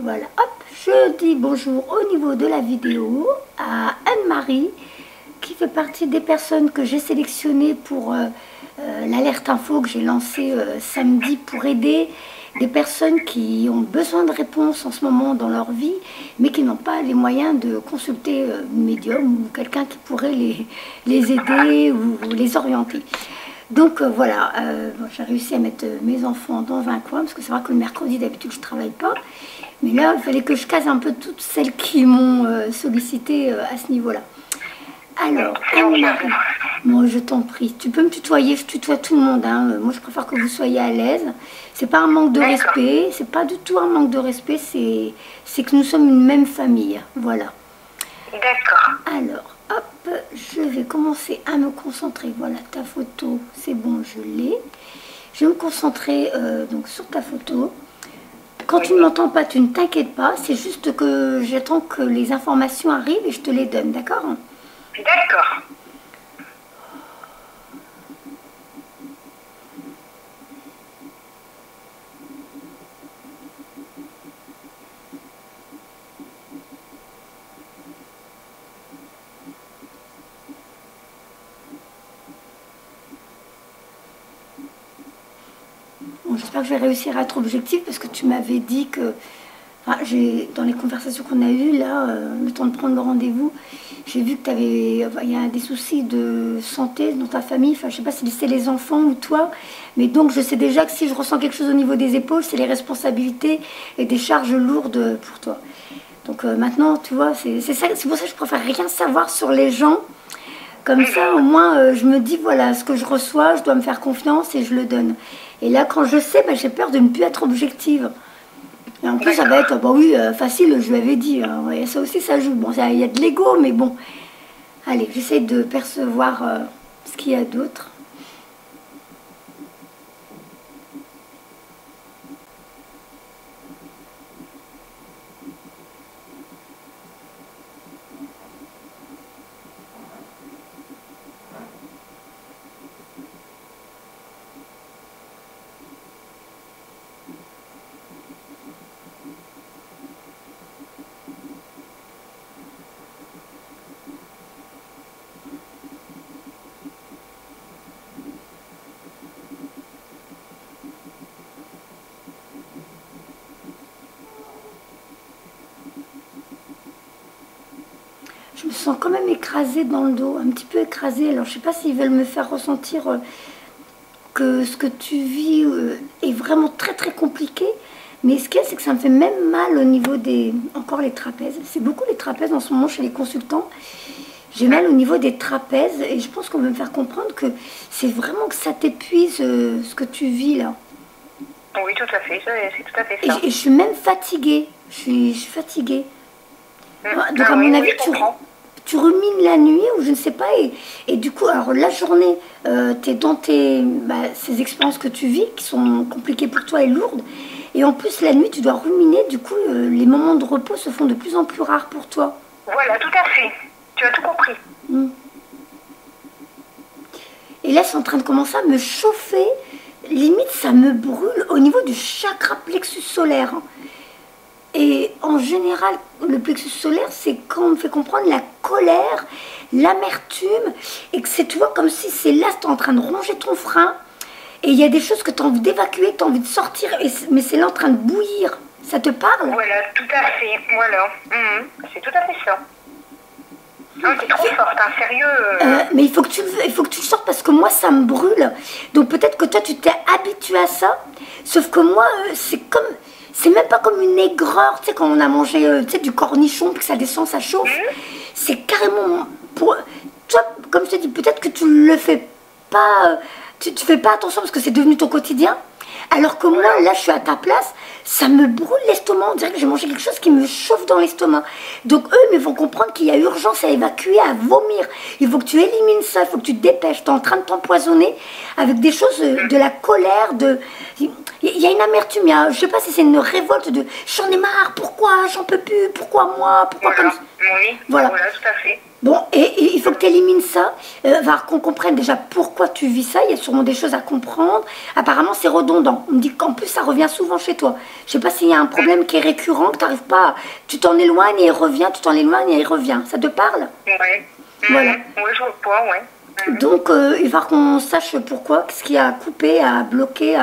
Voilà, hop, je dis bonjour au niveau de la vidéo à Anne-Marie, qui fait partie des personnes que j'ai sélectionnées pour l'alerte info que j'ai lancée samedi pour aider des personnes qui ont besoin de réponses en ce moment dans leur vie, mais qui n'ont pas les moyens de consulter une médium ou quelqu'un qui pourrait les aider ou les orienter. Donc voilà, bon, j'ai réussi à mettre mes enfants dans un coin, parce que c'est vrai que le mercredi d'habitude je ne travaille pas. Mais là, il fallait que je case un peu toutes celles qui m'ont sollicité à ce niveau-là. Alors, Anne-Marie, moi je t'en prie, tu peux me tutoyer, je tutoie tout le monde. Hein. Moi je préfère que vous soyez à l'aise. C'est pas un manque de respect, c'est pas du tout un manque de respect, c'est que nous sommes une même famille. Voilà. D'accord. Alors, hop, je vais commencer à me concentrer. Voilà, ta photo, c'est bon, je l'ai. Je vais me concentrer donc sur ta photo. Quand tu ne m'entends pas, tu ne t'inquiètes pas, c'est juste que j'attends que les informations arrivent et je te les donne, d'accord? D'accord. Bon, j'espère que je vais réussir à être objective parce que tu m'avais dit que, enfin, dans les conversations qu'on a eues là, le temps de prendre le rendez-vous, j'ai vu que il y a des soucis de santé dans ta famille, enfin je sais pas si c'est les enfants ou toi, mais donc je sais déjà que si je ressens quelque chose au niveau des épaules, c'est les responsabilités et des charges lourdes pour toi. Donc maintenant, tu vois, c'est pour ça que je préfère rien savoir sur les gens. Comme ça, au moins, je me dis, voilà, ce que je reçois, je dois me faire confiance et je le donne. Et là, quand je sais, j'ai peur de ne plus être objective. Et en plus, ça va être, bah oui, facile, je lui avais dit. Hein, ouais, ça aussi, ça joue. Bon, il y a de l'ego, mais bon. Allez, j'essaie de percevoir ce qu'il y a d'autre. Je me sens quand même écrasée dans le dos, un petit peu écrasée. Alors, je ne sais pas s'ils veulent me faire ressentir que ce que tu vis est vraiment très très compliqué. Mais ce qu'il y a, c'est que ça me fait même mal au niveau des... Encore les trapèzes. C'est beaucoup les trapèzes en ce moment chez les consultants. J'ai mal au niveau des trapèzes et je pense qu'on veut me faire comprendre que c'est vraiment que ça t'épuise ce que tu vis là. Oui, tout à fait, c'est tout à fait ça. Et je suis même fatiguée. Je suis fatiguée. Donc à mon avis, tu rumines la nuit ou je ne sais pas. Et du coup, alors la journée, tu es dans ces expériences que tu vis qui sont compliquées pour toi et lourdes. Et en plus, la nuit, tu dois ruminer. Du coup, les moments de repos se font de plus en plus rares pour toi. Voilà, tout à fait. Tu as tout compris. Et là, c'est en train de commencer à me chauffer. Limite, ça me brûle au niveau du chakra plexus solaire. Et en général, le plexus solaire, c'est quand on me fait comprendre la colère, l'amertume, et que c'est, tu vois, comme si c'est là, tu es en train de ronger ton frein, et il y a des choses que tu as envie d'évacuer, que tu as envie de sortir, mais c'est là en train de bouillir. Ça te parle? Voilà, tout à fait, voilà. C'est tout à fait ça. Non, t'es trop forte, hein, sérieux. Mais il faut que tu le sortes parce que moi, ça me brûle. Donc peut-être que toi, tu t'es habitué à ça, sauf que moi, c'est même pas comme une aigreur, tu sais, quand on a mangé du cornichon, puis que ça descend, ça chauffe. C'est carrément... Toi, comme je te dis, peut-être que tu le fais pas... Tu fais pas attention parce que c'est devenu ton quotidien. Alors que moi, là, je suis à ta place, ça me brûle l'estomac. On dirait que j'ai mangé quelque chose qui me chauffe dans l'estomac. Donc eux, ils vont comprendre qu'il y a urgence à évacuer, à vomir. Il faut que tu élimines ça, il faut que tu te dépêches. Tu es en train de t'empoisonner avec des choses, de la colère, il y a une amertume, je ne sais pas si c'est une révolte de « j'en ai marre, pourquoi, j'en peux plus, pourquoi moi, pourquoi comme ça ?» Oui, Voilà. voilà, tout à fait. Bon, et il faut que tu élimines ça, qu'on comprenne déjà pourquoi tu vis ça. Il y a sûrement des choses à comprendre. Apparemment, c'est redondant. On me dit qu'en plus, ça revient souvent chez toi. Je sais pas s'il y a un problème qui est récurrent, que tu n'arrives pas. Tu t'en éloignes et il revient, tu t'en éloignes et il revient. Ça te parle? Oui. Voilà. Oui, je vois, ouais. Donc, il va falloir qu'on sache pourquoi, ce qui a coupé, a bloqué.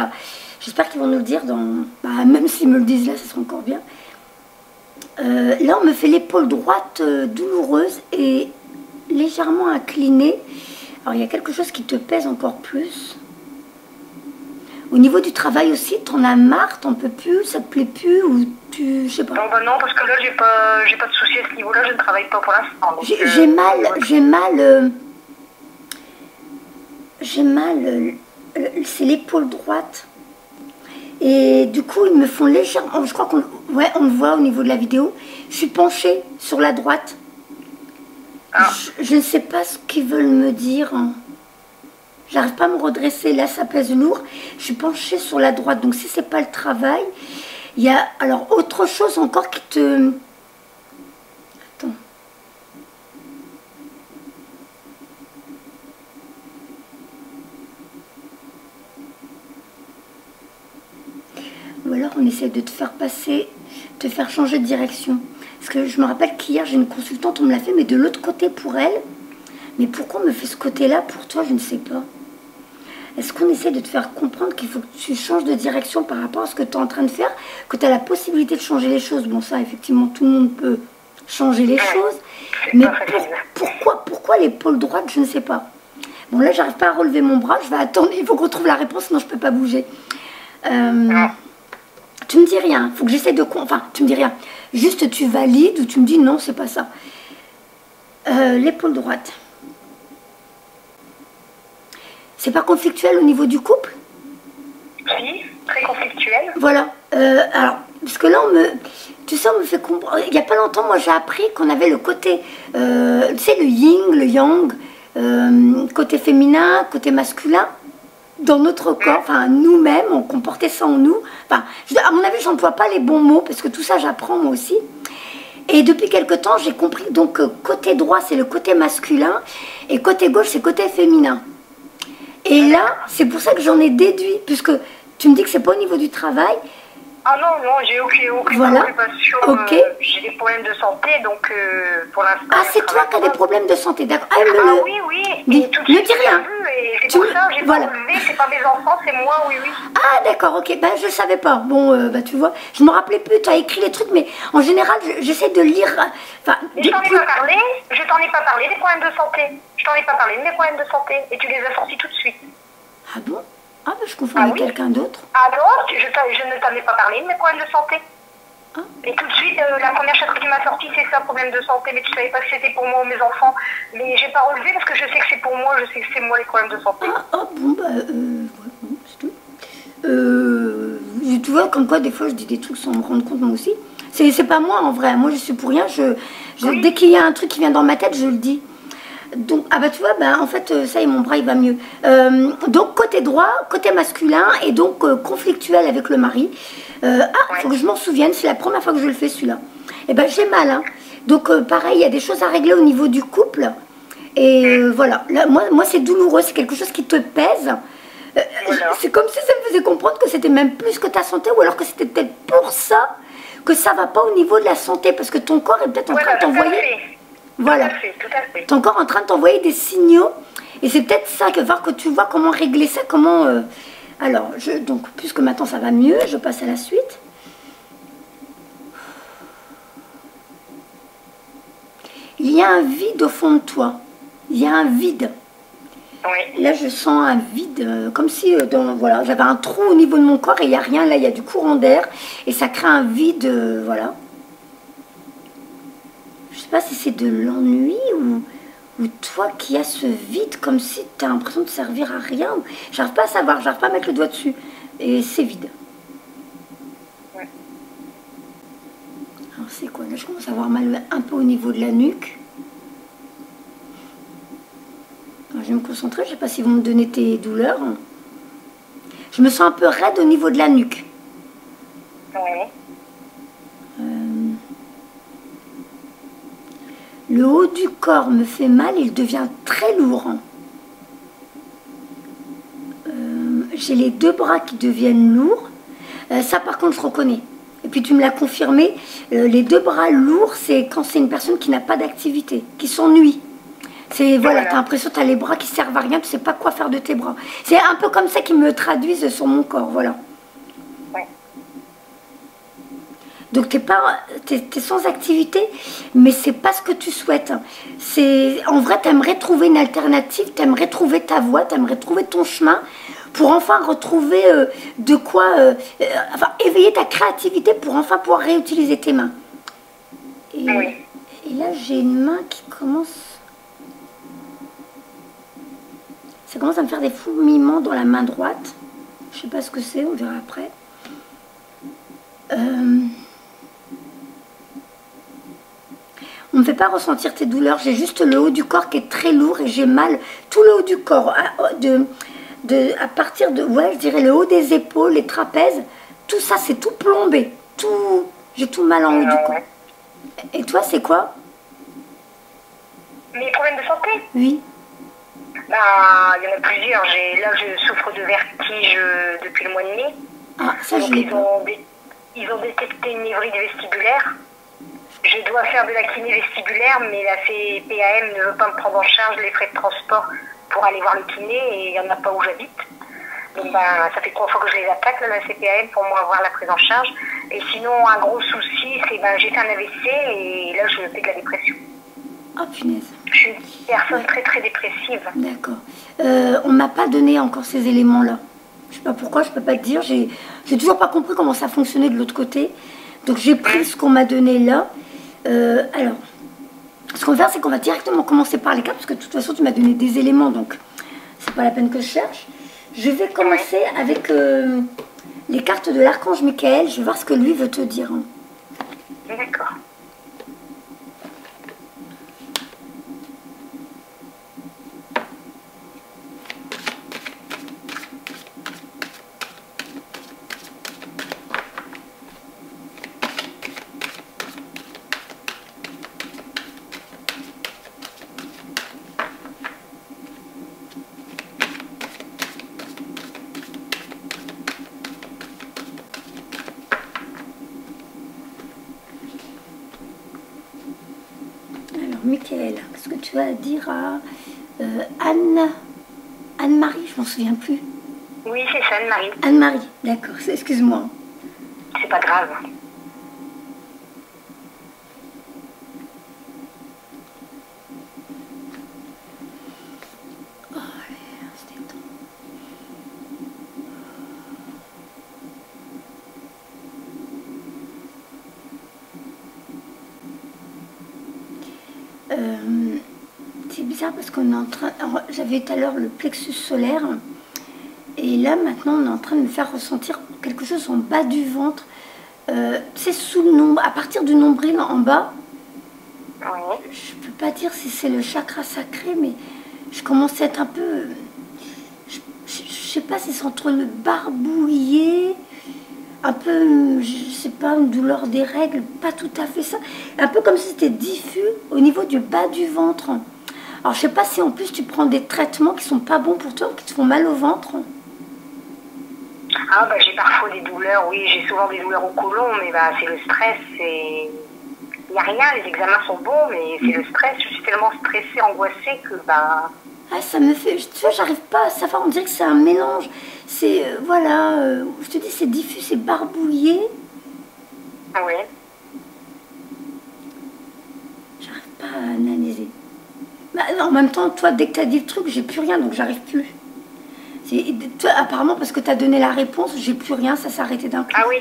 J'espère qu'ils vont nous le dire dans. Bah, même s'ils me le disent là, ça sera encore bien. Là, on me fait l'épaule droite douloureuse et légèrement inclinée. Alors, il y a quelque chose qui te pèse encore plus. Au niveau du travail aussi, t'en as marre, t'en peux plus, ça te plaît plus ou tu... je sais pas. Non, bah non, parce que là, j'ai pas de soucis à ce niveau-là, je ne travaille pas pour l'instant. J'ai mal, c'est l'épaule droite. Et du coup, ils me font légèrement, je crois qu'on on le voit au niveau de la vidéo, je suis penchée sur la droite. Ah. Je ne sais pas ce qu'ils veulent me dire. J'arrive pas à me redresser, là ça pèse lourd. Je suis penchée sur la droite, donc si c'est pas le travail, il y a alors autre chose encore qui te... Attends. Ou alors on essaie de te faire passer, te faire changer de direction. Parce que je me rappelle qu'hier j'ai une consultante, on me l'a fait, mais de l'autre côté pour elle. Mais pourquoi on me fait ce côté-là pour toi, je ne sais pas. Est-ce qu'on essaie de te faire comprendre qu'il faut que tu changes de direction par rapport à ce que tu es en train de faire, que tu as la possibilité de changer les choses? Bon, ça, effectivement, tout le monde peut changer les choses. Mais pourquoi l'épaule droite, je ne sais pas. Bon, là, j'arrive pas à relever mon bras, je vais attendre, il faut qu'on trouve la réponse, sinon je ne peux pas bouger. Tu me dis rien, il faut que j'essaie de... Enfin, tu me dis rien. Juste, tu valides ou tu me dis non, c'est pas ça. L'épaule droite. C'est pas conflictuel au niveau du couple? Si, très conflictuel. Voilà. Alors, parce que là, tu sais, on me fait comprendre... Il n'y a pas longtemps, moi, j'ai appris qu'on avait le côté... tu sais, le yin, le yang, côté féminin, côté masculin, dans notre corps, enfin, nous-mêmes, on comportait ça en nous. Enfin, à mon avis, j'emploie pas les bons mots, parce que tout ça, j'apprends moi aussi. Et depuis quelque temps, j'ai compris, donc, côté droit, c'est le côté masculin, et côté gauche, c'est côté féminin. Et là, c'est pour ça que j'en ai déduit, puisque tu me dis que c'est pas au niveau du travail. Ah non, non, j'ai aucune préoccupation. Okay. J'ai des problèmes de santé, donc pour l'instant... Ah, c'est toi qui as des problèmes de santé, d'accord. Oui, oui. Ne dis rien. C'est pour ça, j'ai pas relevé, c'est pas mes enfants, c'est moi, oui, oui. Ah, d'accord, ok. Ben, je savais pas. Bon, tu vois, je me rappelais plus, tu as écrit les trucs, mais en général, j'essaie de lire... Enfin, je t'en ai pas parlé des problèmes de santé. Je t'en ai pas parlé de mes problèmes de santé, et tu les as sortis tout de suite. Ah bon? Ah, ben, je confonds avec quelqu'un d'autre. Ah non, je ne t'en ai pas parlé de mes problèmes de santé. Ah. Et tout de suite, la première chose que tu m'as sortie, c'est ça, problème de santé, mais tu savais pas que c'était pour moi ou mes enfants. Mais j'ai pas relevé parce que je sais que c'est pour moi, je sais que c'est moi les problèmes de santé. Ah bon, bah, c'est tout. Tu vois, comme quoi, des fois, je dis des trucs sans me rendre compte, moi aussi. C'est pas moi, en vrai. Moi, je suis pour rien. Oui. Dès qu'il y a un truc qui vient dans ma tête, je le dis. Donc, ah bah tu vois, bah, en fait, ça y est, mon bras, il va mieux. Donc, côté droit, côté masculin, et donc conflictuel avec le mari. Il faut que je m'en souvienne, c'est la première fois que je le fais, celui-là. Et ben, j'ai mal, hein. Donc, pareil, il y a des choses à régler au niveau du couple. Et voilà, là, moi c'est douloureux, c'est quelque chose qui te pèse. C'est comme si ça me faisait comprendre que c'était même plus que ta santé, ou alors que c'était peut-être pour ça que ça va pas au niveau de la santé, parce que ton corps est peut-être en train de t'envoyer... Voilà, tu es encore en train de t'envoyer des signaux, et c'est peut-être ça que voir que tu vois comment régler ça, comment... Alors, donc, puisque maintenant ça va mieux, je passe à la suite. Il y a un vide au fond de toi, il y a un vide. Oui. Là, je sens un vide, comme si voilà, j'avais un trou au niveau de mon corps et il n'y a rien, là, il y a du courant d'air, et ça crée un vide, voilà. Je sais pas si c'est de l'ennui ou toi qui as ce vide comme si tu as l'impression de servir à rien. J'arrive pas à savoir, j'arrive pas à mettre le doigt dessus. Et c'est vide. Ouais. Alors c'est quoi? Là je commence à avoir mal un peu au niveau de la nuque. Alors, je vais me concentrer, je sais pas s'ils vont me donner tes douleurs. Je me sens un peu raide au niveau de la nuque. Ouais. Le haut du corps me fait mal, il devient très lourd. J'ai les deux bras qui deviennent lourds. Ça, par contre, je reconnais. Et puis, tu me l'as confirmé, les deux bras lourds, c'est quand c'est une personne qui n'a pas d'activité, qui s'ennuie. C'est, voilà, tu as l'impression que tu as les bras qui servent à rien, tu sais pas quoi faire de tes bras. C'est un peu comme ça qu'ils me traduisent sur mon corps, voilà. Ouais. Donc, t'es sans activité, mais c'est pas ce que tu souhaites. En vrai, tu aimerais trouver une alternative, tu aimerais trouver ta voie, tu aimerais trouver ton chemin, pour enfin retrouver de quoi, enfin éveiller ta créativité pour enfin pouvoir réutiliser tes mains. Et, Oui. et là, j'ai une main qui commence... Ça commence à me faire des fourmillements dans la main droite. Je sais pas ce que c'est, on verra après. On ne me fait pas ressentir tes douleurs, j'ai juste le haut du corps qui est très lourd et j'ai mal tout le haut du corps. À partir de, ouais, je dirais le haut des épaules, les trapèzes, tout ça c'est tout plombé. J'ai tout mal en haut du corps. Et toi, c'est quoi? Mes problèmes de santé? Oui. Bah, il y en a plusieurs. Là, je souffre de vertige depuis le mois de mai. Ah, ça, donc, je l'ai pas. ils ont détecté une névrite vestibulaire. Je dois faire de la kiné vestibulaire, mais la CPAM ne veut pas me prendre en charge les frais de transport pour aller voir le kiné et il n'y en a pas où j'habite. Donc ben, ça fait 3 fois que je les attaque, là, la CPAM, pour moi avoir la prise en charge. Et sinon, un gros souci, c'est ben, j'ai fait un AVC et là, je fais de la dépression. Oh punaise. Je suis une personne très très dépressive. D'accord. On m'a pas donné encore ces éléments-là. Je sais pas pourquoi, je peux pas te dire. J'ai toujours pas compris comment ça fonctionnait de l'autre côté. Donc j'ai pris ce qu'on m'a donné là. Alors, ce qu'on va faire, c'est qu'on va directement commencer par les cartes, parce que de toute façon, tu m'as donné des éléments, donc c'est pas la peine que je cherche. Je vais commencer avec les cartes de l'archange Michael. Je vais voir ce que lui veut te dire. D'accord. Michael, qu'est-ce que tu as à dire à Anne-Marie, je m'en souviens plus. Oui, c'est ça, Anne-Marie. Anne-Marie, d'accord, excuse-moi. C'est pas grave. Oh, allez, on se détend. C'est bizarre parce qu'on est en train... J'avais tout à l'heure le plexus solaire. Et là, maintenant, on est en train de me faire ressentir quelque chose en bas du ventre. C'est sous le nombre, à partir du nombril en bas. Oui. Je peux pas dire si c'est le chakra sacré, mais je commence à être un peu... Je sais pas si c'est entre le barbouillé, un peu, je sais pas, une douleur des règles, pas tout à fait ça. Un peu comme si c'était diffus au niveau du bas du ventre. Alors, je sais pas si en plus tu prends des traitements qui sont pas bons pour toi, qui te font mal au ventre. Ah, bah, j'ai parfois des douleurs, oui, j'ai souvent des douleurs au côlon, mais bah, c'est le stress, c'est... Il n'y a rien, les examens sont bons, mais c'est le stress. Je suis tellement stressée, angoissée que, bah... Ah, ça me fait... Tu vois, j'arrive pas à savoir, on dirait que c'est un mélange. C'est, voilà, je te dis, c'est diffus, c'est barbouillé. Oui. J'arrive pas à analyser. Bah, en même temps, toi, dès que tu as dit le truc, j'ai plus rien, donc j'arrive plus. Toi, apparemment, parce que tu as donné la réponse, j'ai plus rien, ça s'est arrêté d'un coup. Ah oui.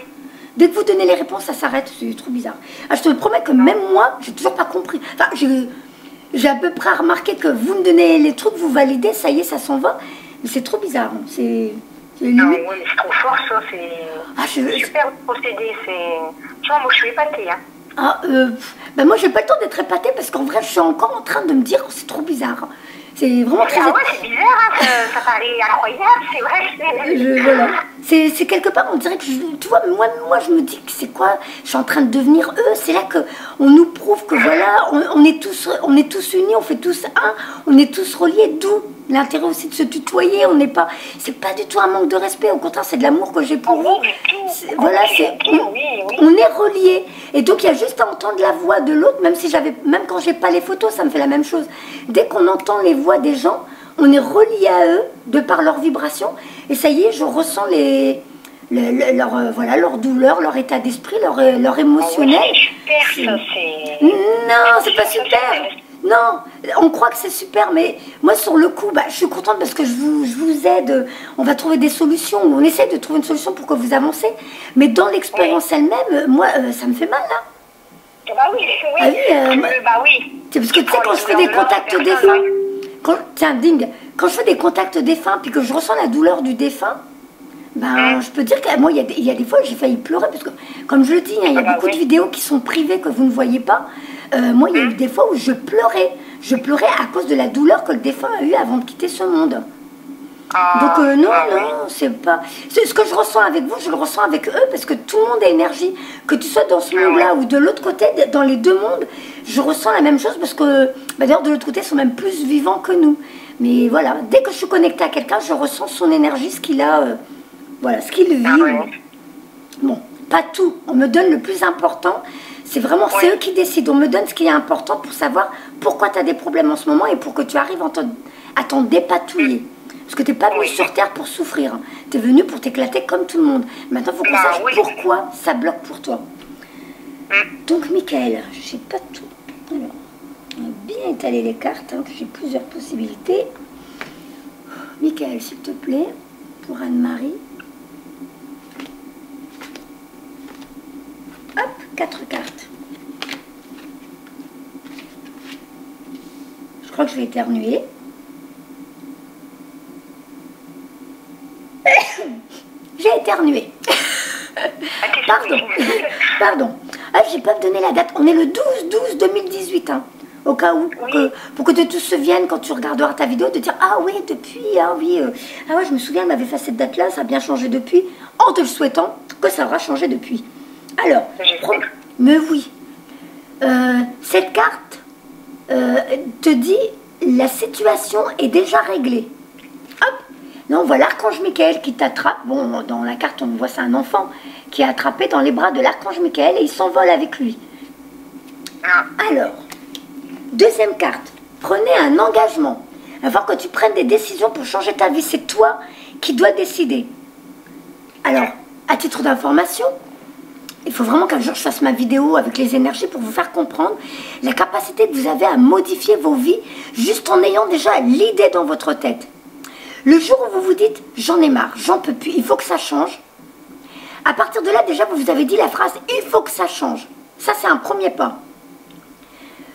Dès que vous donnez les réponses, ça s'arrête, c'est trop bizarre. Ah, je te le promets que même moi, j'ai toujours pas compris. Enfin, j'ai à peu près remarqué que vous me donnez les trucs, vous validez, ça y est, ça s'en va. Mais c'est trop bizarre, hein. C'est non, oui, mais c'est trop fort, ça, c'est... Ah, super procédé, c'est... Tu vois, moi, je suis épatée, hein. Ah, ben moi, j'ai pas le temps d'être épatée, parce qu'en vrai, je suis encore en train de me dire que c'est trop bizarre. C'est vraiment très... Ah ouais, c'est bizarre, hein, ça paraît incroyable, c'est vrai. Voilà. C'est quelque part, on dirait que, tu vois, moi je me dis que c'est quoi, je suis en train de devenir eux, c'est là qu'on nous prouve que voilà, on est tous unis, on fait tous un, on est tous reliés, d'où l'intérêt aussi de se tutoyer, c'est pas du tout un manque de respect, au contraire c'est de l'amour que j'ai pour vous. Voilà, on est reliés, et donc il y a juste à entendre la voix de l'autre, même quand j'ai pas les photos, ça me fait la même chose. Dès qu'on entend les voix des gens, on est relié à eux de par leur vibration, et ça y est, je ressens leur douleur, leur état d'esprit, leur émotionnel. C'est super, ça, c'est... Non, c'est pas super. Non, on croit que c'est super, mais moi sur le coup, je suis contente parce que je vous aide. On va trouver des solutions, on essaie de trouver une solution pour que vous avancez. Mais dans l'expérience elle-même, moi, ça me fait mal, là. Bah oui, bah oui. C'est parce que tu sais, quand je fais des contacts défunts, quand je fais des contacts défunts, puis que je ressens la douleur du défunt, je peux dire que moi, il y a des fois, j'ai failli pleurer, parce que, comme je le dis, il y a beaucoup de vidéos qui sont privées que vous ne voyez pas. Moi, il y a eu des fois où je pleurais. Je pleurais à cause de la douleur que le défunt a eue avant de quitter ce monde. Donc non, c'est pas... Ce que je ressens avec vous, je le ressens avec eux, parce que tout le monde a énergie. Que tu sois dans ce monde-là ou de l'autre côté, dans les deux mondes, je ressens la même chose, parce que, d'ailleurs, de l'autre côté, ils sont même plus vivants que nous. Mais voilà, dès que je suis connectée à quelqu'un, je ressens son énergie, ce qu'il a, voilà, ce qu'il vit. Bon, pas tout. On me donne le plus important. C'est vraiment, c'est eux qui décident. On me donne ce qui est important pour savoir pourquoi tu as des problèmes en ce moment et pour que tu arrives à t'en dépatouiller. Parce que tu n'es pas venu sur Terre pour souffrir. Tu es venu pour t'éclater comme tout le monde. Maintenant, il faut qu'on sache pourquoi ça bloque pour toi. Donc, Michael, je sais pas tout. Alors, on va bien étaler les cartes, que j'ai plusieurs possibilités. Michael, s'il te plaît, pour Anne-Marie. Hop, 4 cartes. Je crois que je vais éternuer. J'ai éternué. Pardon. Pardon. Ah, j'ai pas donné la date. On est le 12-12-2018. Au cas où, pour que de tous se viennent quand tu regarderas ta vidéo, de dire ah oui, depuis, ah oui, ah ouais, je me souviens, elle m'avait fait cette date-là, ça a bien changé depuis, en te le souhaitant que ça aura changé depuis. Alors, mais oui, cette carte te dit la situation est déjà réglée. Hop, là on voit l'archange Michael qui t'attrape. Bon, dans la carte on voit c'est un enfant qui est attrapé dans les bras de l'archange Michael et il s'envole avec lui. Alors, deuxième carte, prenez un engagement. Avant que tu prennes des décisions pour changer ta vie, c'est toi qui dois décider. Alors, à titre d'information, il faut vraiment qu'un jour je fasse ma vidéo avec les énergies pour vous faire comprendre la capacité que vous avez à modifier vos vies juste en ayant déjà l'idée dans votre tête. Le jour où vous vous dites « j'en ai marre, j'en peux plus, il faut que ça change », à partir de là déjà vous vous avez dit la phrase « il faut que ça change ». Ça c'est un premier pas.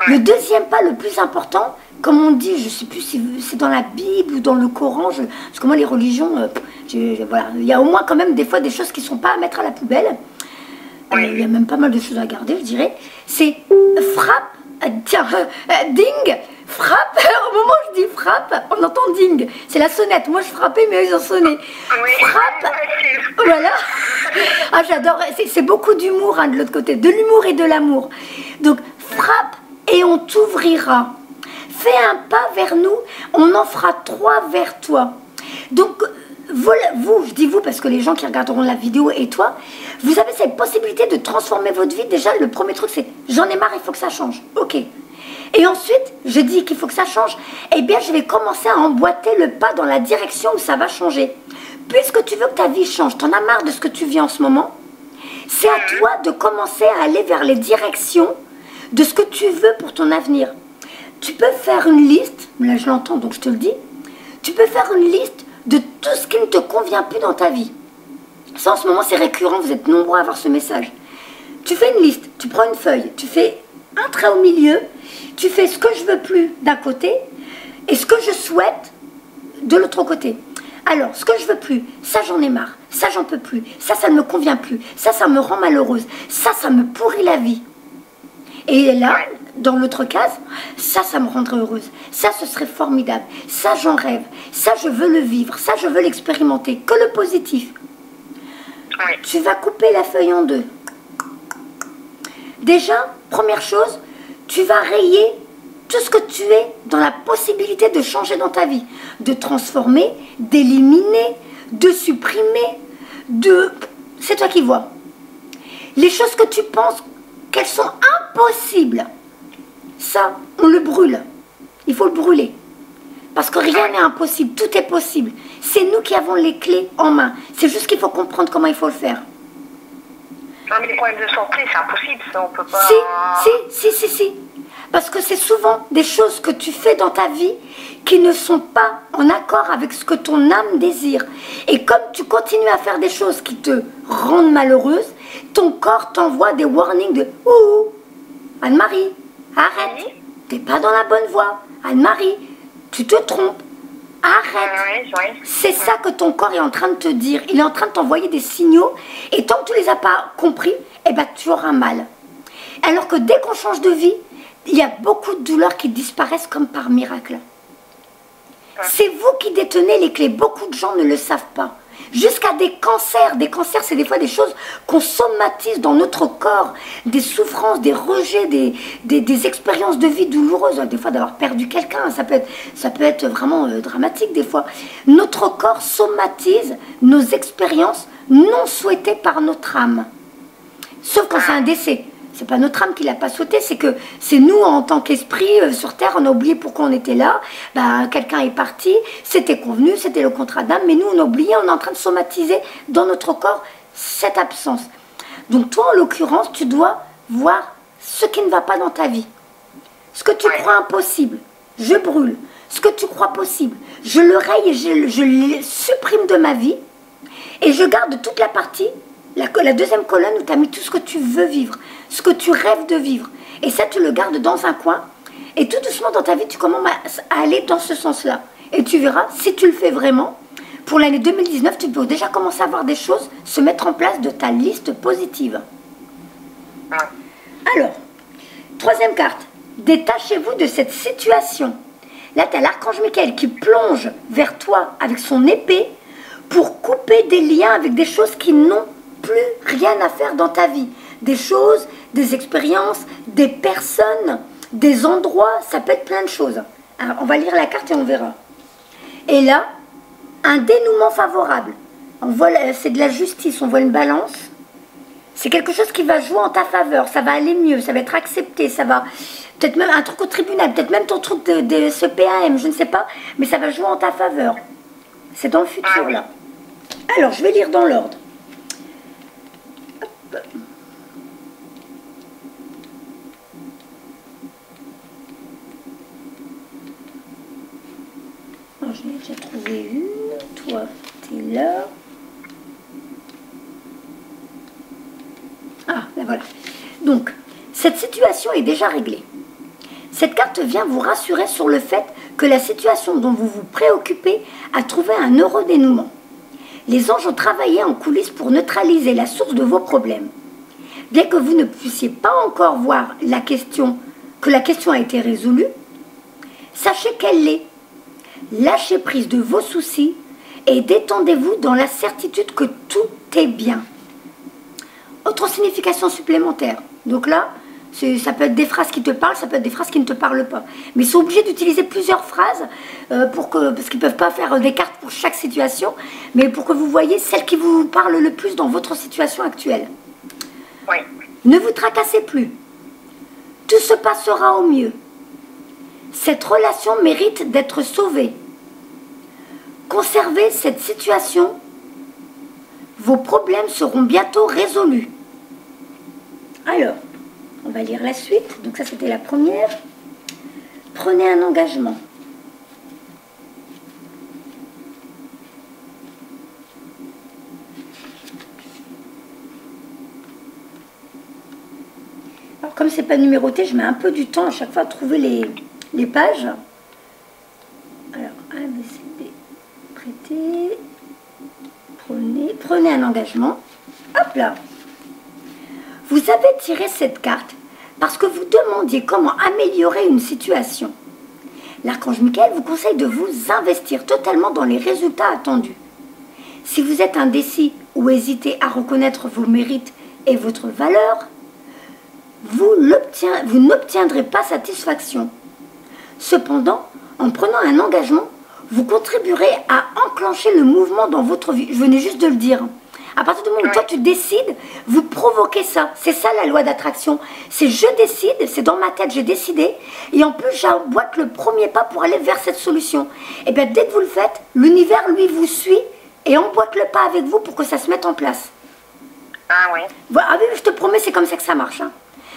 Le deuxième pas le plus important, comme on dit, je ne sais plus si c'est dans la Bible ou dans le Coran, parce que moi les religions, voilà, il y a au moins quand même des fois des choses qui ne sont pas à mettre à la poubelle. Il y a même pas mal de choses à garder, je dirais. C'est frappe, ding, frappe. Au moment où je dis frappe, on entend ding. C'est la sonnette. Moi, je frappais, mais ils ont sonné. Frappe. Voilà. Ah, j'adore. C'est beaucoup d'humour de l'autre côté. De l'humour et de l'amour. Donc, frappe et on t'ouvrira. Fais un pas vers nous, on en fera 3 vers toi. Donc, vous, je dis vous parce que les gens qui regarderont la vidéo et toi, vous avez cette possibilité de transformer votre vie. Déjà, le premier truc, c'est j'en ai marre, il faut que ça change. Ok. Et ensuite, je dis qu'il faut que ça change. Eh bien, je vais commencer à emboîter le pas dans la direction où ça va changer. Puisque tu veux que ta vie change, t'en as marre de ce que tu vis en ce moment, c'est à toi de commencer à aller vers les directions de ce que tu veux pour ton avenir. Tu peux faire une liste, là je l'entends donc je te le dis, tu peux faire une liste de tout ce qui ne te convient plus dans ta vie. Ça en ce moment c'est récurrent, vous êtes nombreux à avoir ce message. Tu fais une liste, tu prends une feuille, tu fais un trait au milieu, tu fais ce que je veux plus d'un côté et ce que je souhaite de l'autre côté. Alors, ce que je veux plus, ça j'en ai marre, ça j'en peux plus, ça ne me convient plus, ça me rend malheureuse, ça me pourrit la vie. Et là, dans l'autre case, ça me rendrait heureuse. Ça, ce serait formidable. Ça, j'en rêve. Ça, je veux le vivre. Ça, je veux l'expérimenter. Que le positif. Oui. Tu vas couper la feuille en deux. Déjà, première chose, tu vas rayer tout ce que tu es dans la possibilité de changer dans ta vie. De transformer, d'éliminer, de supprimer, de... C'est toi qui vois. Les choses que tu penses qu'elles sont impossibles, ça, on le brûle. Il faut le brûler. Parce que rien n'est impossible, tout est possible. C'est nous qui avons les clés en main. C'est juste qu'il faut comprendre comment il faut le faire. Non, mais les problèmes de santé, c'est impossible, ça, on peut pas... Si. Parce que c'est souvent des choses que tu fais dans ta vie qui ne sont pas en accord avec ce que ton âme désire. Et comme tu continues à faire des choses qui te rendent malheureuse, ton corps t'envoie des warnings de « Ouh, Anne-Marie, arrête, t'es pas dans la bonne voie. Anne-Marie, tu te trompes. Arrête. » C'est ça que ton corps est en train de te dire. Il est en train de t'envoyer des signaux. Et tant que tu ne les as pas compris, eh ben, tu auras mal. Alors que dès qu'on change de vie, il y a beaucoup de douleurs qui disparaissent comme par miracle. C'est vous qui détenez les clés. Beaucoup de gens ne le savent pas. Jusqu'à des cancers. Des cancers, c'est des fois des choses qu'on somatise dans notre corps. Des souffrances, des rejets, des expériences de vie douloureuses. Des fois d'avoir perdu quelqu'un. Ça peut être vraiment dramatique des fois. Notre corps somatise nos expériences non souhaitées par notre âme. Sauf quand c'est un décès. C'est pas notre âme qui l'a pas souhaité, c'est que c'est nous en tant qu'esprit sur Terre, on a oublié pourquoi on était là. Quelqu'un est parti, c'était convenu, c'était le contrat d'âme, mais nous on a oublié, on est en train de somatiser dans notre corps cette absence. Donc toi en l'occurrence, tu dois voir ce qui ne va pas dans ta vie. Ce que tu crois impossible, je brûle. Ce que tu crois possible, je le raye et je le supprime de ma vie. Et je garde toute la partie, la deuxième colonne où tu as mis tout ce que tu veux vivre, ce que tu rêves de vivre. Et ça, tu le gardes dans un coin. Et tout doucement dans ta vie, tu commences à aller dans ce sens-là. Et tu verras, si tu le fais vraiment, pour l'année 2019, tu peux déjà commencer à voir des choses se mettre en place de ta liste positive. Alors, troisième carte. Détachez-vous de cette situation. Là, tu as l'archange Michael qui plonge vers toi avec son épée pour couper des liens avec des choses qui n'ont plus rien à faire dans ta vie. Des choses, des expériences, des personnes, des endroits, ça peut être plein de choses. Alors, on va lire la carte et on verra. Et là, un dénouement favorable. C'est de la justice, on voit une balance. C'est quelque chose qui va jouer en ta faveur, ça va aller mieux, ça va être accepté, ça va... Peut-être même un truc au tribunal, peut-être même ton truc de ce PAM, je ne sais pas, mais ça va jouer en ta faveur. C'est dans le futur, là. Alors, je vais lire dans l'ordre. Alors, je l'ai déjà trouvé une. Toi, t'es là. Ah, ben voilà. Donc, cette situation est déjà réglée. Cette carte vient vous rassurer sur le fait que la situation dont vous vous préoccupez a trouvé un heureux dénouement. Les anges ont travaillé en coulisses pour neutraliser la source de vos problèmes. Bien que vous ne puissiez pas encore voir que la question a été résolue, sachez qu'elle l'est. Lâchez prise de vos soucis et détendez-vous dans la certitude que tout est bien. Autre signification supplémentaire. Donc là, ça peut être des phrases qui te parlent, ça peut être des phrases qui ne te parlent pas. Mais ils sont obligés d'utiliser plusieurs phrases parce qu'ils ne peuvent pas faire des cartes pour chaque situation, mais pour que vous voyez celle qui vous parle le plus dans votre situation actuelle. Oui. Ne vous tracassez plus. Tout se passera au mieux. Cette relation mérite d'être sauvée. Conservez cette situation. Vos problèmes seront bientôt résolus. Alors, on va lire la suite. Donc ça, c'était la première. Prenez un engagement. Alors, comme c'est pas numéroté, je mets un peu du temps à chaque fois à trouver les pages. Alors, A, B, C, D. Prêtez. Prenez un engagement. Hop là. Vous avez tiré cette carte parce que vous demandiez comment améliorer une situation. L'archange Michael vous conseille de vous investir totalement dans les résultats attendus. Si vous êtes indécis ou hésitez à reconnaître vos mérites et votre valeur, vous n'obtiendrez pas satisfaction. Cependant, en prenant un engagement, vous contribuerez à enclencher le mouvement dans votre vie. Je venais juste de le dire. À partir du moment où toi tu décides, vous provoquez ça. C'est ça la loi d'attraction. C'est je décide, c'est dans ma tête, j'ai décidé. Et en plus, j'emboîte le premier pas pour aller vers cette solution. Et bien dès que vous le faites, l'univers, lui, vous suit et emboîte le pas avec vous pour que ça se mette en place. Ah oui. Ah oui, je te promets, c'est comme ça que ça marche. Hein.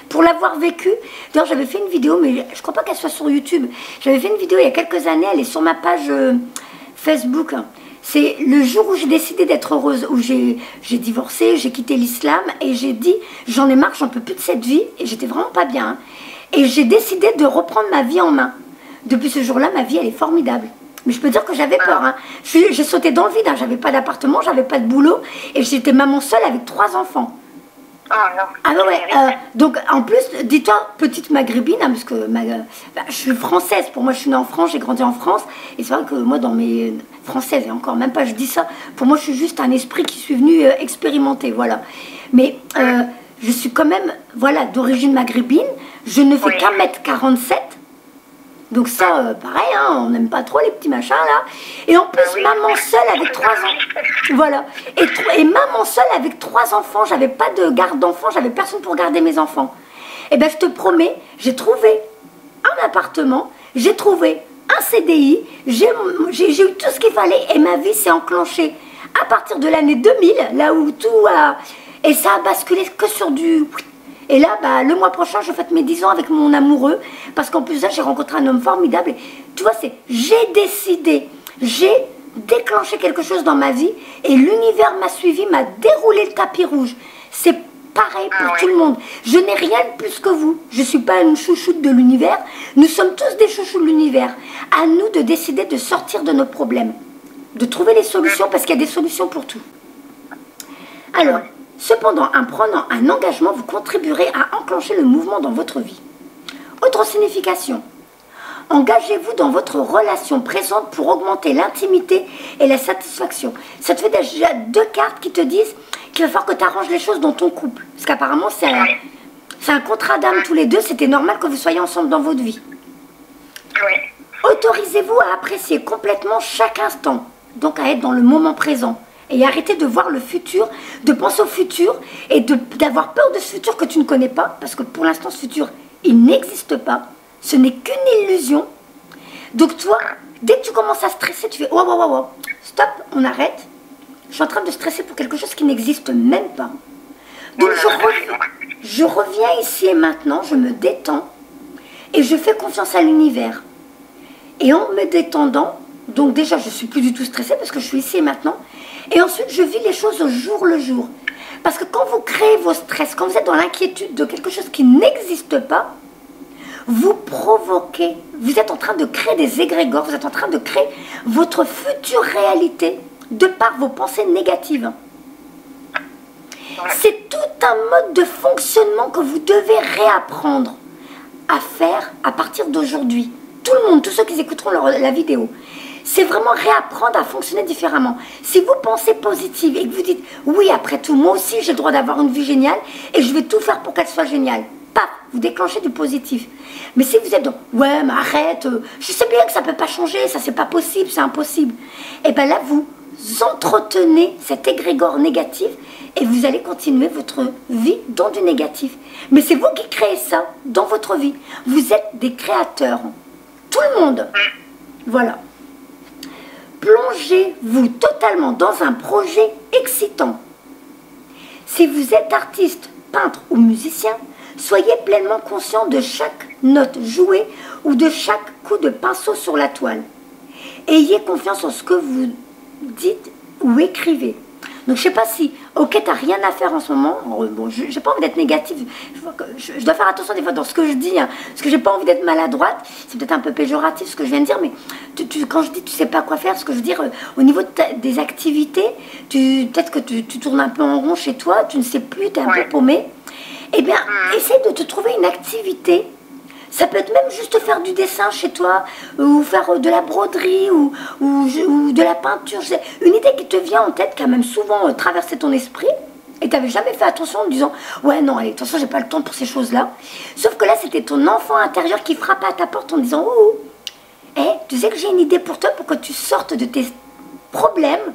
Pour l'avoir vécu, d'ailleurs j'avais fait une vidéo, mais je ne crois pas qu'elle soit sur YouTube. J'avais fait une vidéo il y a quelques années, elle est sur ma page Facebook. Hein. C'est le jour où j'ai décidé d'être heureuse, où j'ai divorcé, j'ai quitté l'islam et j'ai dit j'en ai marre, j'en peux plus de cette vie et j'étais vraiment pas bien. Hein. Et j'ai décidé de reprendre ma vie en main. Depuis ce jour-là, ma vie elle est formidable. Mais je peux dire que j'avais peur. Hein. J'ai sauté dans le vide, hein. J'avais pas d'appartement, j'avais pas de boulot et j'étais maman seule avec 3 enfants. Ah ouais, donc en plus, dis-toi, petite maghrébine, hein, parce que je suis française, pour moi je suis née en France, j'ai grandi en France, et c'est vrai que moi dans mes françaises, et encore même pas je dis ça, pour moi je suis juste un esprit qui suis venu expérimenter, voilà. Mais je suis quand même, voilà, d'origine maghrébine, je ne fais qu'un mètre 47. Donc ça, pareil, hein, on n'aime pas trop les petits machins là. Et en plus, maman seule avec 3 enfants. Voilà. Et maman seule avec 3 enfants. J'avais pas de garde d'enfants, j'avais personne pour garder mes enfants. Et bien je te promets, j'ai trouvé un appartement, j'ai trouvé un CDI, j'ai eu tout ce qu'il fallait et ma vie s'est enclenchée à partir de l'année 2000, là où tout a... Et ça a basculé que sur du... Et là, le mois prochain, je fête mes 10 ans avec mon amoureux. Parce qu'en plus de ça, j'ai rencontré un homme formidable. Et tu vois, j'ai décidé, j'ai déclenché quelque chose dans ma vie. Et l'univers m'a suivi, m'a déroulé le tapis rouge. C'est pareil pour tout le monde. Je n'ai rien de plus que vous. Je ne suis pas une chouchoute de l'univers. Nous sommes tous des chouchous de l'univers. À nous de décider de sortir de nos problèmes. De trouver les solutions parce qu'il y a des solutions pour tout. Alors... Cependant, en prenant un engagement, vous contribuerez à enclencher le mouvement dans votre vie. Autre signification. Engagez-vous dans votre relation présente pour augmenter l'intimité et la satisfaction. Ça te fait déjà 2 cartes qui te disent qu'il va falloir que tu arranges les choses dans ton couple. Parce qu'apparemment, c'est un contrat d'âme tous les deux. C'était normal que vous soyez ensemble dans votre vie. Oui. Autorisez-vous à apprécier complètement chaque instant. Donc à être dans le moment présent. Et arrêtez de voir le futur, de penser au futur et d'avoir peur de ce futur que tu ne connais pas. Parce que pour l'instant, ce futur, il n'existe pas. Ce n'est qu'une illusion. Donc toi, dès que tu commences à stresser, tu fais « Oh, stop, on arrête. Je suis en train de stresser pour quelque chose qui n'existe même pas. » Donc je reviens ici et maintenant, je me détends et je fais confiance à l'univers. Et en me détendant, donc déjà, je ne suis plus du tout stressée parce que je suis ici et maintenant. Et ensuite, je vis les choses au jour le jour. Parce que quand vous créez vos stress, quand vous êtes dans l'inquiétude de quelque chose qui n'existe pas, vous provoquez, vous êtes en train de créer des égrégores, vous êtes en train de créer votre future réalité de par vos pensées négatives. C'est tout un mode de fonctionnement que vous devez réapprendre à faire à partir d'aujourd'hui. Tout le monde, tous ceux qui écouteront la vidéo. C'est vraiment réapprendre à fonctionner différemment. Si vous pensez positive et que vous dites « Oui, après tout, moi aussi j'ai le droit d'avoir une vie géniale et je vais tout faire pour qu'elle soit géniale. » Paf, vous déclenchez du positif. Mais si vous êtes dans « Ouais, mais arrête, je sais bien que ça ne peut pas changer, ça c'est pas possible, c'est impossible. » Et bien là, vous entretenez cet égrégore négatif et vous allez continuer votre vie dans du négatif. Mais c'est vous qui créez ça dans votre vie. Vous êtes des créateurs. Tout le monde. Voilà. Plongez-vous totalement dans un projet excitant. Si vous êtes artiste, peintre ou musicien, soyez pleinement conscient de chaque note jouée ou de chaque coup de pinceau sur la toile. Ayez confiance en ce que vous dites ou écrivez. Donc je ne sais pas si, ok, tu n'as rien à faire en ce moment. Bon, je n'ai pas envie d'être négative. Je dois faire attention des fois dans ce que je dis. Hein, parce que je n'ai pas envie d'être maladroite. C'est peut-être un peu péjoratif ce que je viens de dire. Mais quand je dis tu ne sais pas quoi faire, ce que je veux dire, au niveau des activités, peut-être que tu tournes un peu en rond chez toi. Tu ne sais plus, tu es un peu paumé. Eh bien, essaye de te trouver une activité. Ça peut être même juste faire du dessin chez toi, ou faire de la broderie, ou de la peinture. Une idée qui te vient en tête, qui a même souvent traversé ton esprit, et tu n'avais jamais fait attention en te disant « Ouais, non, allez, de toute façon, j'ai pas le temps pour ces choses-là. » Sauf que là, c'était ton enfant intérieur qui frappait à ta porte en disant « Oh, tu sais que j'ai une idée pour toi, pour que tu sortes de tes problèmes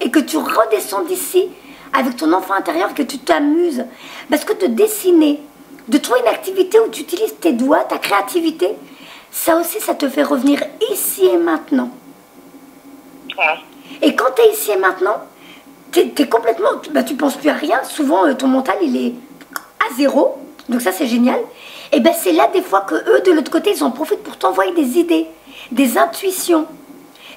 et que tu redescendes ici avec ton enfant intérieur, que tu t'amuses. » Parce que de dessiner, de trouver une activité où tu utilises tes doigts, ta créativité, ça aussi, ça te fait revenir ici et maintenant. Et quand tu es ici et maintenant, tu es complètement, tu penses plus à rien. Souvent, ton mental, il est à zéro. Donc ça, c'est génial. Et bien, c'est là, des fois, que eux, de l'autre côté, ils en profitent pour t'envoyer des idées, des intuitions.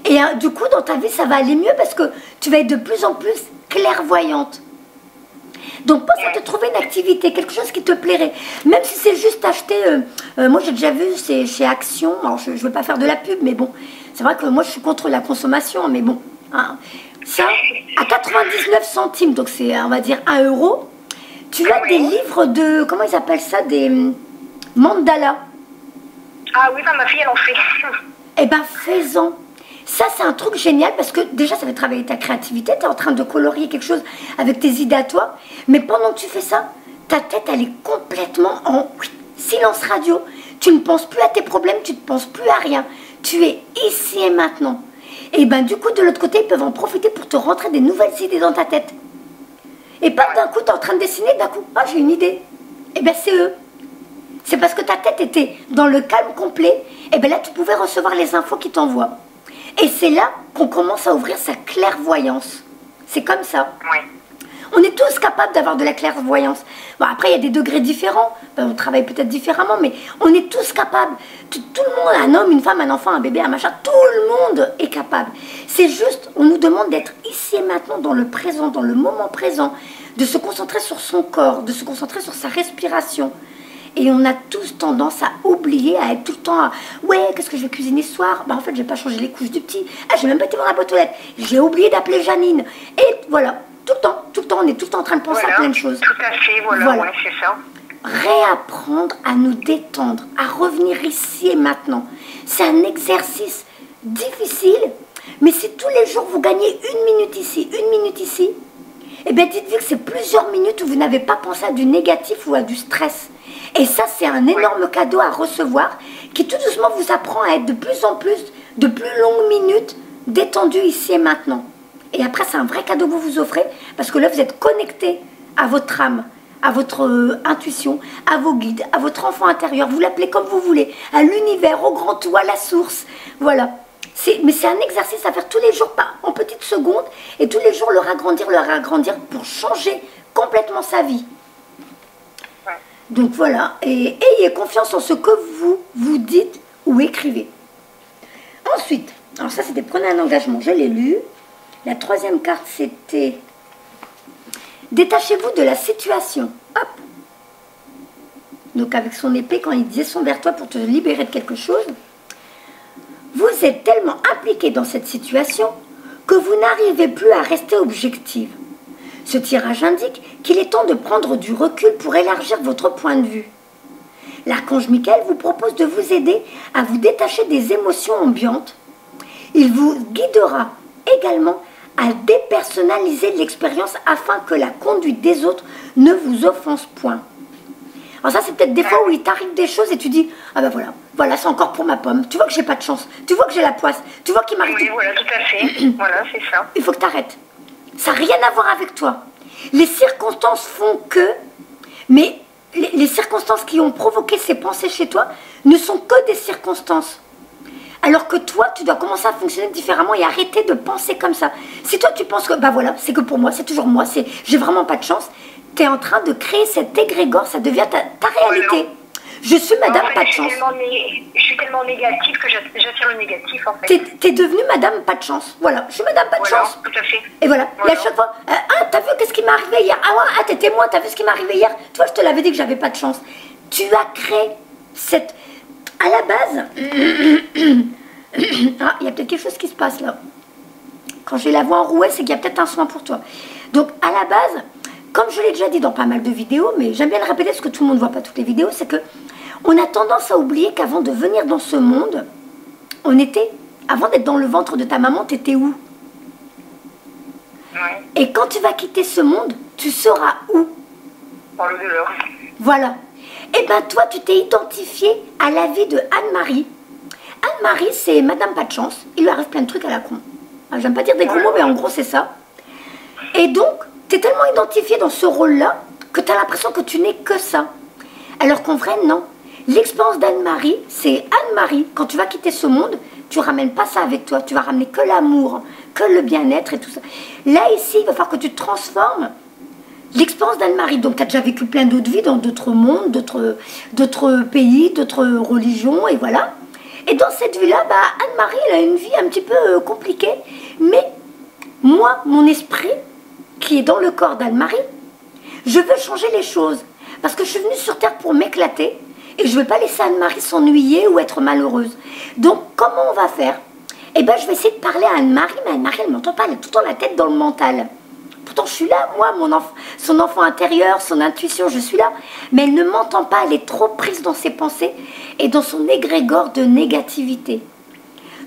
Et du coup, dans ta vie, ça va aller mieux parce que tu vas être de plus en plus clairvoyante. Donc pense à te trouver une activité, quelque chose qui te plairait. Même si c'est juste acheter, moi j'ai déjà vu, c'est chez Action, alors je ne veux pas faire de la pub, mais bon, c'est vrai que moi je suis contre la consommation, mais bon, hein, ça, à 99 centimes, donc c'est on va dire 1 euro, tu as des livres de, comment ils appellent ça, des mandalas. Ah oui, ma fille elle en fait. Eh ben fais-en. Ça, c'est un truc génial parce que déjà, ça fait travailler ta créativité. Tu es en train de colorier quelque chose avec tes idées à toi. Mais pendant que tu fais ça, ta tête, elle est complètement en silence radio. Tu ne penses plus à tes problèmes, tu ne penses plus à rien. Tu es ici et maintenant. Et bien, du coup, de l'autre côté, ils peuvent en profiter pour te rentrer des nouvelles idées dans ta tête. Et pas d'un coup, tu es en train de dessiner, d'un coup, j'ai une idée. Et bien, c'est eux. C'est parce que ta tête était dans le calme complet. Et bien là, tu pouvais recevoir les infos qu'ils t'envoient. Et c'est là qu'on commence à ouvrir sa clairvoyance. C'est comme ça. Oui. On est tous capables d'avoir de la clairvoyance. Bon, après, il y a des degrés différents. On travaille peut-être différemment, mais on est tous capables. Tout le monde, un homme, une femme, un enfant, un bébé, un machin, tout le monde est capable. C'est juste, on nous demande d'être ici et maintenant, dans le présent, dans le moment présent, de se concentrer sur son corps, de se concentrer sur sa respiration. Et on a tous tendance à oublier, à être tout le temps à « Ouais, qu'est-ce que je vais cuisiner ce soir ?» En fait, je n'ai pas changé les couches du petit. Ah, j'ai même pas été voir la boîte aux lettres. J'ai oublié d'appeler Janine. Et voilà, tout le temps, on est tout le temps en train de penser à plein de choses. Tout à fait, voilà. Ouais, c'est ça. Réapprendre à nous détendre, à revenir ici et maintenant. C'est un exercice difficile, mais si tous les jours vous gagnez 1 minute ici, 1 minute ici, eh bien dites-vous que c'est plusieurs minutes où vous n'avez pas pensé à du négatif ou à du stress. Et ça, c'est un énorme cadeau à recevoir qui tout doucement vous apprend à être de plus en plus, de plus longues minutes détendu ici et maintenant. Et après, c'est un vrai cadeau que vous vous offrez parce que là, vous êtes connecté à votre âme, à votre intuition, à vos guides, à votre enfant intérieur. Vous l'appelez comme vous voulez, à l'univers, au grand tout, à la source. Voilà. Mais c'est un exercice à faire tous les jours, pas en petites secondes, et tous les jours le agrandir pour changer complètement sa vie. Donc voilà, et ayez confiance en ce que vous dites ou écrivez. Ensuite, alors ça c'était prenez un engagement, je l'ai lu. La troisième carte c'était détachez-vous de la situation. Hop. Donc avec son épée, quand il descend vers toi pour te libérer de quelque chose, vous êtes tellement impliqué dans cette situation que vous n'arrivez plus à rester objective. Ce tirage indique qu'il est temps de prendre du recul pour élargir votre point de vue. L'archange Michael vous propose de vous aider à vous détacher des émotions ambiantes. Il vous guidera également à dépersonnaliser l'expérience afin que la conduite des autres ne vous offense point. Alors ça, c'est peut-être des fois où il t'arrive des choses et tu dis « Ah ben voilà, c'est encore pour ma pomme. Tu vois que j'ai pas de chance. Tu vois que j'ai la poisse. Tu vois qu'il m'arrive... » Oui, voilà, tout à fait. Voilà, c'est ça. Il faut que tu arrêtes. Ça n'a rien à voir avec toi. Les circonstances font que... Mais les circonstances qui ont provoqué ces pensées chez toi ne sont que des circonstances. Alors que toi, tu dois commencer à fonctionner différemment et arrêter de penser comme ça. Si toi, tu penses que, bah voilà, c'est que pour moi, c'est toujours moi, j'ai vraiment pas de chance, tu es en train de créer cet égrégore, ça devient ta réalité. Je suis madame pas de chance. Je suis tellement négative que j'attire le négatif, en fait. T'es devenue madame pas de chance. Voilà, je suis madame pas de chance. Tout à fait. Et voilà, et à chaque fois, ah, t'as vu qu'est-ce qui m'est arrivé hier? Ah ouais, t'es témoin, t'as vu ce qui m'est arrivé hier? Toi, je te l'avais dit que j'avais pas de chance. Tu as créé cette... À la base... ah, il y a peut-être quelque chose qui se passe là. Quand j'ai la voix enrouée, c'est qu'il y a peut-être un soin pour toi. Donc, à la base, comme je l'ai déjà dit dans pas mal de vidéos, mais j'aime bien le répéter parce que tout le monde ne voit pas toutes les vidéos, c'est que on a tendance à oublier qu'avant de venir dans ce monde, avant d'être dans le ventre de ta maman, tu étais où? Ouais. Et quand tu vas quitter ce monde, tu seras où? Dans le douleur. Voilà. Et bien toi, tu t'es identifié à la vie de Anne-Marie. Anne-Marie, c'est Madame Pas de Chance. Il lui arrive plein de trucs à la con. J'aime pas dire des gros mots, mais en gros, c'est ça. Et donc, tu es tellement identifié dans ce rôle-là que tu as l'impression que tu n'es que ça. Alors qu'en vrai, non. L'expérience d'Anne-Marie, c'est Anne-Marie. Quand tu vas quitter ce monde, tu ramènes pas ça avec toi. Tu vas ramener que l'amour, que le bien-être et tout ça. Là, ici, il va falloir que tu te transformes. L'expérience d'Anne-Marie, donc tu as déjà vécu plein d'autres vies dans d'autres mondes, d'autres pays, d'autres religions, et voilà. Et dans cette vie-là, bah, Anne-Marie, elle a une vie un petit peu compliquée. Mais moi, mon esprit, qui est dans le corps d'Anne-Marie, je veux changer les choses. Parce que je suis venue sur Terre pour m'éclater. Et je ne veux pas laisser Anne-Marie s'ennuyer ou être malheureuse. Donc, comment on va faire? Eh bien, je vais essayer de parler à Anne-Marie, mais Anne-Marie, elle ne m'entend pas, elle a tout le temps la tête dans le mental. Pourtant, je suis là, moi, son enfant intérieur, son intuition, je suis là. Mais elle ne m'entend pas, elle est trop prise dans ses pensées et dans son égrégore de négativité.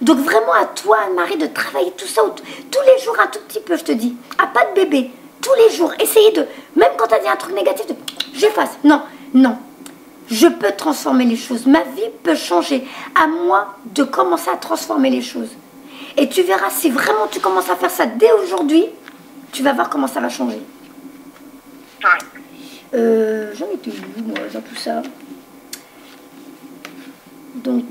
Donc, vraiment, à toi, Anne-Marie, de travailler tout ça, tous les jours, un tout petit peu, je te dis. À pas de bébé, tous les jours, essayez de, même quand tu as dit un truc négatif, j'efface. Non, non. Je peux transformer les choses. Ma vie peut changer. À moi de commencer à transformer les choses. Et tu verras, si vraiment tu commences à faire ça dès aujourd'hui, tu vas voir comment ça va changer. J'en étais où, moi, dans tout ça? Donc,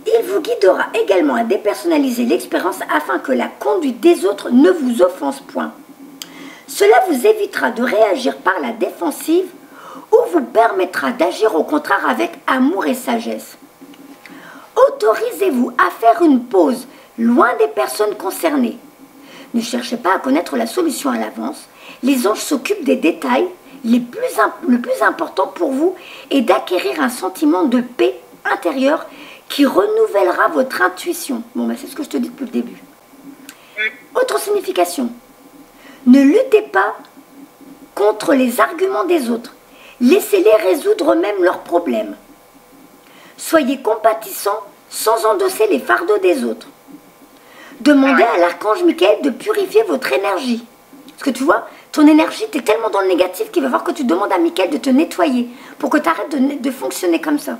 il vous guidera également à dépersonnaliser l'expérience afin que la conduite des autres ne vous offense point. Cela vous évitera de réagir par la défensive ou vous permettra d'agir au contraire avec amour et sagesse. Autorisez-vous à faire une pause loin des personnes concernées. Ne cherchez pas à connaître la solution à l'avance. Les anges s'occupent des détails. Le plus important pour vous est d'acquérir un sentiment de paix intérieure qui renouvellera votre intuition. Bon, ben, c'est ce que je te dis depuis le début. Autre signification. Ne luttez pas contre les arguments des autres. Laissez-les résoudre eux-mêmes leurs problèmes. Soyez compatissants sans endosser les fardeaux des autres. Demandez à l'archange Michael de purifier votre énergie. Parce que tu vois, ton énergie, tu es tellement dans le négatif qu'il va falloir que tu demandes à Michael de te nettoyer pour que tu arrêtes de fonctionner comme ça.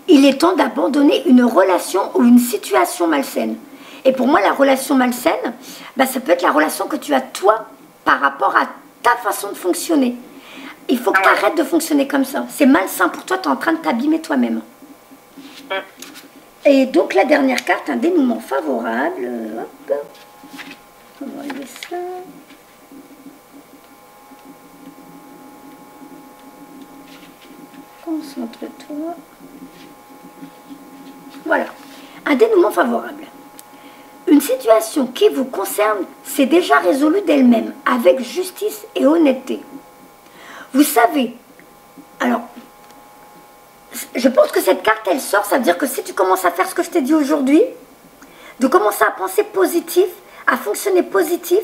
Il est temps d'abandonner une relation ou une situation malsaine. Et pour moi, la relation malsaine, bah, ça peut être la relation que tu as toi par rapport à ta façon de fonctionner. Il faut que tu arrêtes de fonctionner comme ça. C'est malsain pour toi, tu es en train de t'abîmer toi-même. Et donc la dernière carte, un dénouement favorable. Hop. On va enlever ça. Concentre-toi. Voilà, un dénouement favorable. Une situation qui vous concerne s'est déjà résolue d'elle-même, avec justice et honnêteté. Vous savez, alors, je pense que cette carte, elle sort, ça veut dire que si tu commences à faire ce que je t'ai dit aujourd'hui, de commencer à penser positif, à fonctionner positif,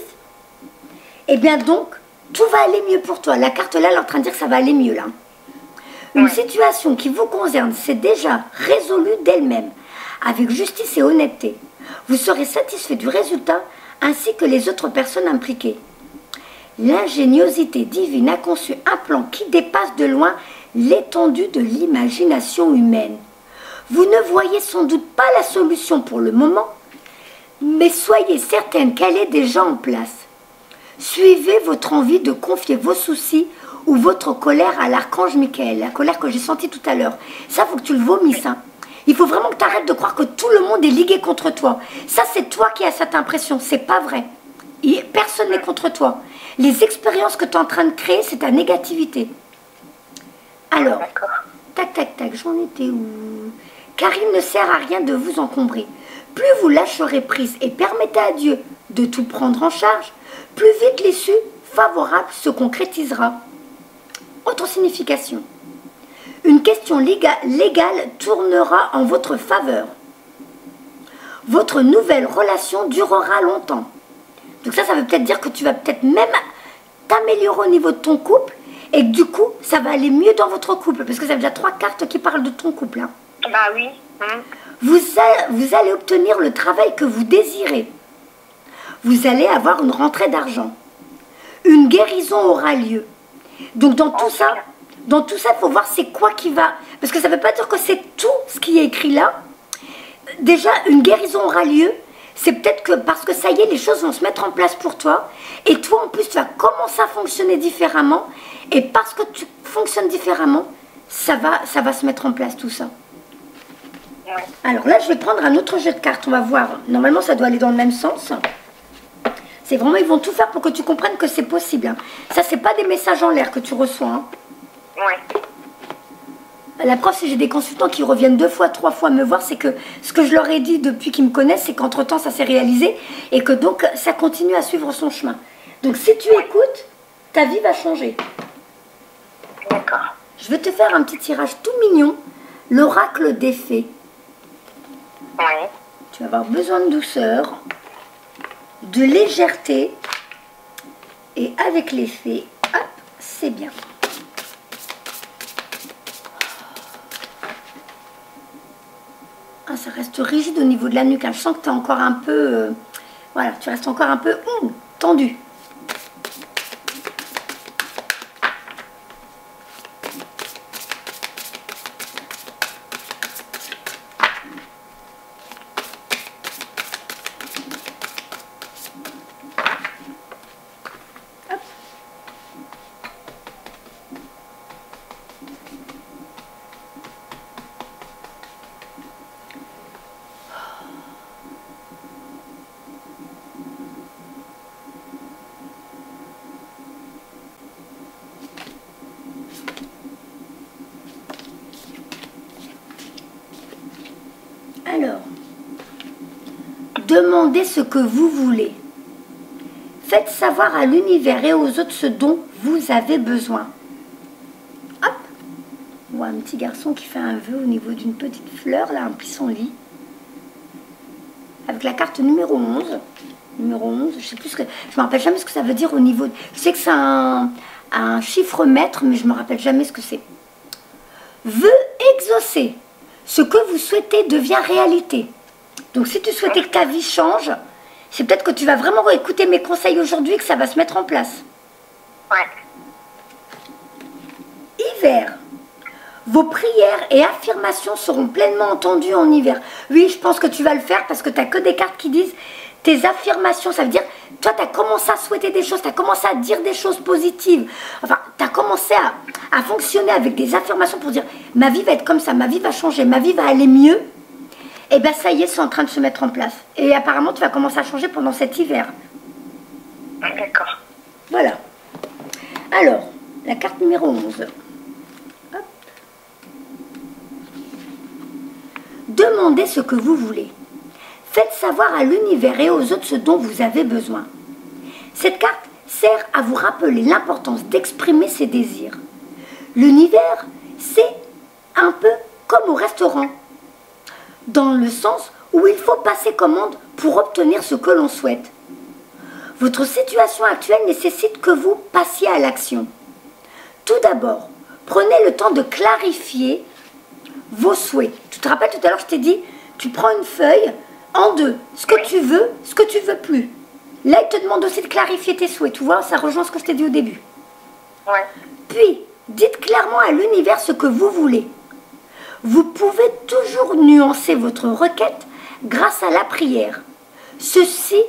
eh bien donc, tout va aller mieux pour toi. La carte là, elle est en train de dire que ça va aller mieux là. Une situation qui vous concerne s'est déjà résolue d'elle-même, avec justice et honnêteté. Vous serez satisfait du résultat ainsi que les autres personnes impliquées. L'ingéniosité divine a conçu un plan qui dépasse de loin l'étendue de l'imagination humaine. Vous ne voyez sans doute pas la solution pour le moment, mais soyez certaine qu'elle est déjà en place. Suivez votre envie de confier vos soucis ou votre colère à l'archange Michael, la colère que j'ai sentie tout à l'heure. Ça, il faut que tu le vomisses. Hein. Il faut vraiment que tu arrêtes de croire que tout le monde est ligué contre toi. Ça, c'est toi qui as cette impression. C'est pas vrai. Personne n'est contre toi. Les expériences que tu es en train de créer, c'est ta négativité. Alors, tac, tac, tac, j'en étais où? Car il ne sert à rien de vous encombrer. Plus vous lâcherez prise et permettez à Dieu de tout prendre en charge, plus vite l'issue favorable se concrétisera. Autre signification. Une question légale tournera en votre faveur. Votre nouvelle relation durera longtemps. Donc ça veut peut-être dire que tu vas peut-être même t'améliorer au niveau de ton couple et que du coup, ça va aller mieux dans votre couple. Parce que ça fait déjà 3 cartes qui parlent de ton couple. Hein. Bah oui. Vous allez obtenir le travail que vous désirez. Vous allez avoir une rentrée d'argent. Une guérison aura lieu. Donc dans tout ça, il faut voir c'est quoi qui va... Parce que ça ne veut pas dire que c'est tout ce qui est écrit là. Déjà, une guérison aura lieu. C'est peut-être que parce que ça y est, les choses vont se mettre en place pour toi. Et toi, en plus, tu vas commencer à fonctionner différemment. Et parce que tu fonctionnes différemment, ça va se mettre en place tout ça. Ouais. Alors là, je vais prendre un autre jeu de cartes. On va voir. Normalement, ça doit aller dans le même sens. C'est vraiment, ils vont tout faire pour que tu comprennes que c'est possible. Hein. Ça, c'est pas des messages en l'air que tu reçois. Hein. Ouais. La preuve, si j'ai des consultants qui reviennent 2 fois, 3 fois me voir, c'est que ce que je leur ai dit depuis qu'ils me connaissent, c'est qu'entre-temps, ça s'est réalisé et que donc, ça continue à suivre son chemin. Donc, si tu écoutes, ta vie va changer. D'accord. Je vais te faire un petit tirage tout mignon, l'oracle des fées. Ouais. Tu vas avoir besoin de douceur, de légèreté, et avec les fées, hop, c'est bien. Ah, ça reste rigide au niveau de la nuque. Hein. Je sens que tu es encore un peu... voilà, tu restes encore un peu tendu. Alors, demandez ce que vous voulez. Faites savoir à l'univers et aux autres ce dont vous avez besoin. Hop, on voit un petit garçon qui fait un vœu au niveau d'une petite fleur, là, un pissenlit. Avec la carte numéro 11. Numéro 11, je sais plus ce que... Je me rappelle jamais ce que ça veut dire au niveau... Je sais que c'est un chiffre maître, mais je me rappelle jamais ce que c'est. Vœu exaucé. Ce que vous souhaitez devient réalité. Donc si tu souhaitais que ta vie change, c'est peut-être que tu vas vraiment écouter mes conseils aujourd'hui et que ça va se mettre en place. Ouais. Hiver. Vos prières et affirmations seront pleinement entendues en hiver. Oui, je pense que tu vas le faire parce que tu n'as que des cartes qui disent tes affirmations. Ça veut dire, toi, tu as commencé à souhaiter des choses, tu as commencé à dire des choses positives. Enfin, tu as commencé à fonctionner avec des affirmations pour dire ma vie va être comme ça, ma vie va changer, ma vie va aller mieux. Et bien, ça y est, c'est en train de se mettre en place. Et apparemment, tu vas commencer à changer pendant cet hiver. D'accord. Voilà. Alors, la carte numéro 11. Hop. Demandez ce que vous voulez. Faites savoir à l'univers et aux autres ce dont vous avez besoin. Cette carte sert à vous rappeler l'importance d'exprimer ses désirs. L'univers, c'est un peu comme au restaurant, dans le sens où il faut passer commande pour obtenir ce que l'on souhaite. Votre situation actuelle nécessite que vous passiez à l'action. Tout d'abord, prenez le temps de clarifier vos souhaits. Tu te rappelles tout à l'heure, je t'ai dit, tu prends une feuille en 2, ce que tu veux, ce que tu veux plus. Là, il te demande aussi de clarifier tes souhaits. Tu vois, ça rejoint ce que je t'ai dit au début. Ouais. Puis, dites clairement à l'univers ce que vous voulez. Vous pouvez toujours nuancer votre requête grâce à la prière. Ceci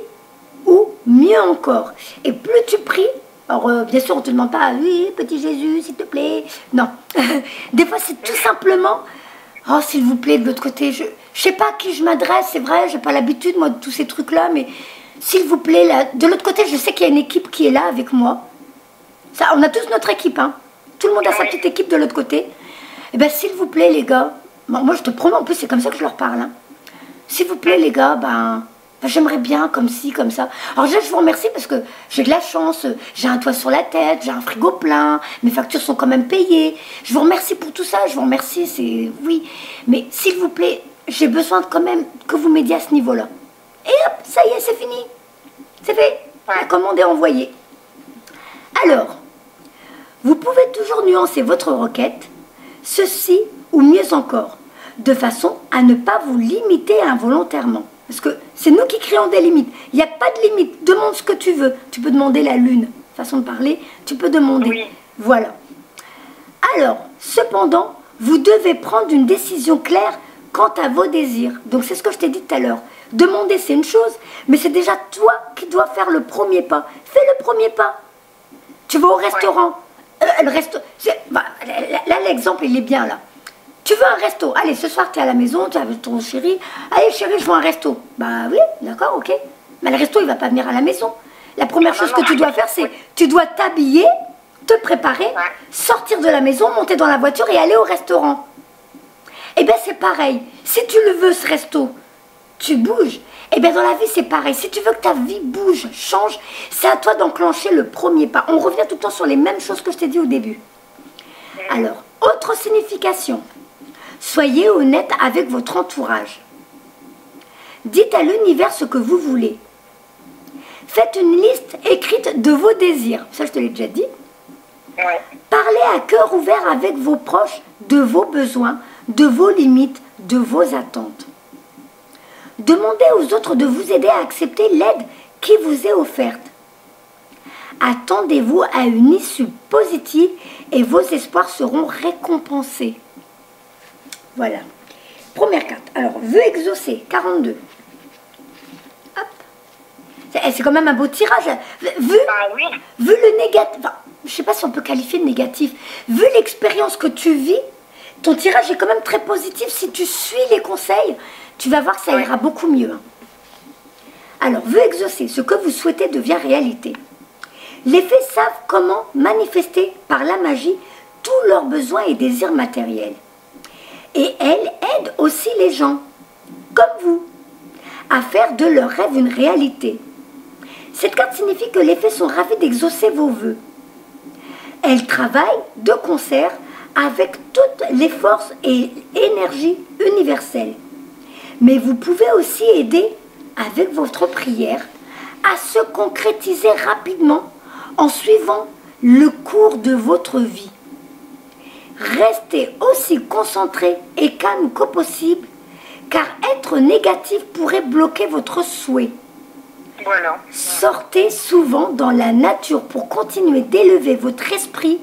ou mieux encore. Et plus tu pries, alors bien sûr on ne te demande pas, oui, petit Jésus, s'il te plaît. Non. Des fois c'est tout simplement, oh s'il vous plaît, de l'autre côté, je ne sais pas à qui je m'adresse, c'est vrai, je n'ai pas l'habitude moi de tous ces trucs-là, mais s'il vous plaît, là, de l'autre côté, je sais qu'il y a une équipe qui est là avec moi. Ça, on a tous notre équipe, hein. Tout le monde a sa petite équipe de l'autre côté. Eh bien, s'il vous plaît, les gars, bon, moi je te promets, en plus c'est comme ça que je leur parle. Hein. S'il vous plaît, les gars, j'aimerais bien comme ci, comme ça. Alors je vous remercie parce que j'ai de la chance, j'ai un toit sur la tête, j'ai un frigo plein, mes factures sont quand même payées. Je vous remercie pour tout ça, je vous remercie, c'est... Oui, mais s'il vous plaît, j'ai besoin quand même que vous m'aidiez à ce niveau-là. Et hop, ça y est, c'est fini. C'est fait. La commande est envoyée. Alors, vous pouvez toujours nuancer votre requête, ceci ou mieux encore, de façon à ne pas vous limiter involontairement. Parce que c'est nous qui créons des limites. Il n'y a pas de limite. Demande ce que tu veux. Tu peux demander la lune. Façon de parler, tu peux demander. Oui. Voilà. Alors, cependant, vous devez prendre une décision claire quant à vos désirs. Donc c'est ce que je t'ai dit tout à l'heure. Demander, c'est une chose, mais c'est déjà toi qui dois faire le premier pas. Fais le premier pas. Tu vas au restaurant. Le resto, là, l'exemple, il est bien là. Tu veux un resto. Allez, ce soir, tu es à la maison, tu es avec ton chéri. Allez, chéri, je veux un resto. Bah oui, d'accord, ok. Mais le resto, il ne va pas venir à la maison. La première chose que tu dois faire, c'est tu dois t'habiller, te préparer, sortir de la maison, monter dans la voiture et aller au restaurant. Eh bien, c'est pareil. Si tu le veux, ce resto, tu bouges. Eh bien, dans la vie, c'est pareil. Si tu veux que ta vie bouge, change, c'est à toi d'enclencher le premier pas. On revient tout le temps sur les mêmes choses que je t'ai dit au début. Alors, autre signification. Soyez honnête avec votre entourage. Dites à l'univers ce que vous voulez. Faites une liste écrite de vos désirs. Ça, je te l'ai déjà dit. Parlez à cœur ouvert avec vos proches de vos besoins, de vos limites, de vos attentes. Demandez aux autres de vous aider à accepter l'aide qui vous est offerte. Attendez-vous à une issue positive et vos espoirs seront récompensés. Voilà. Première carte. Alors, vœu exaucé, 42. Hop. C'est quand même un beau tirage. Vu le négatif, enfin, je ne sais pas si on peut qualifier de négatif. Vu l'expérience que tu vis, ton tirage est quand même très positif. Si tu suis les conseils, tu vas voir que ça ira beaucoup mieux. Alors, vœu exaucé, ce que vous souhaitez devient réalité. Les fées savent comment manifester par la magie tous leurs besoins et désirs matériels. Et elles aident aussi les gens, comme vous, à faire de leurs rêves une réalité. Cette carte signifie que les fées sont ravies d'exaucer vos vœux. Elles travaillent de concert avec toutes les forces et énergies universelles. Mais vous pouvez aussi aider avec votre prière à se concrétiser rapidement en suivant le cours de votre vie. Restez aussi concentré et calme que possible, car être négatif pourrait bloquer votre souhait. Voilà. Sortez souvent dans la nature pour continuer d'élever votre esprit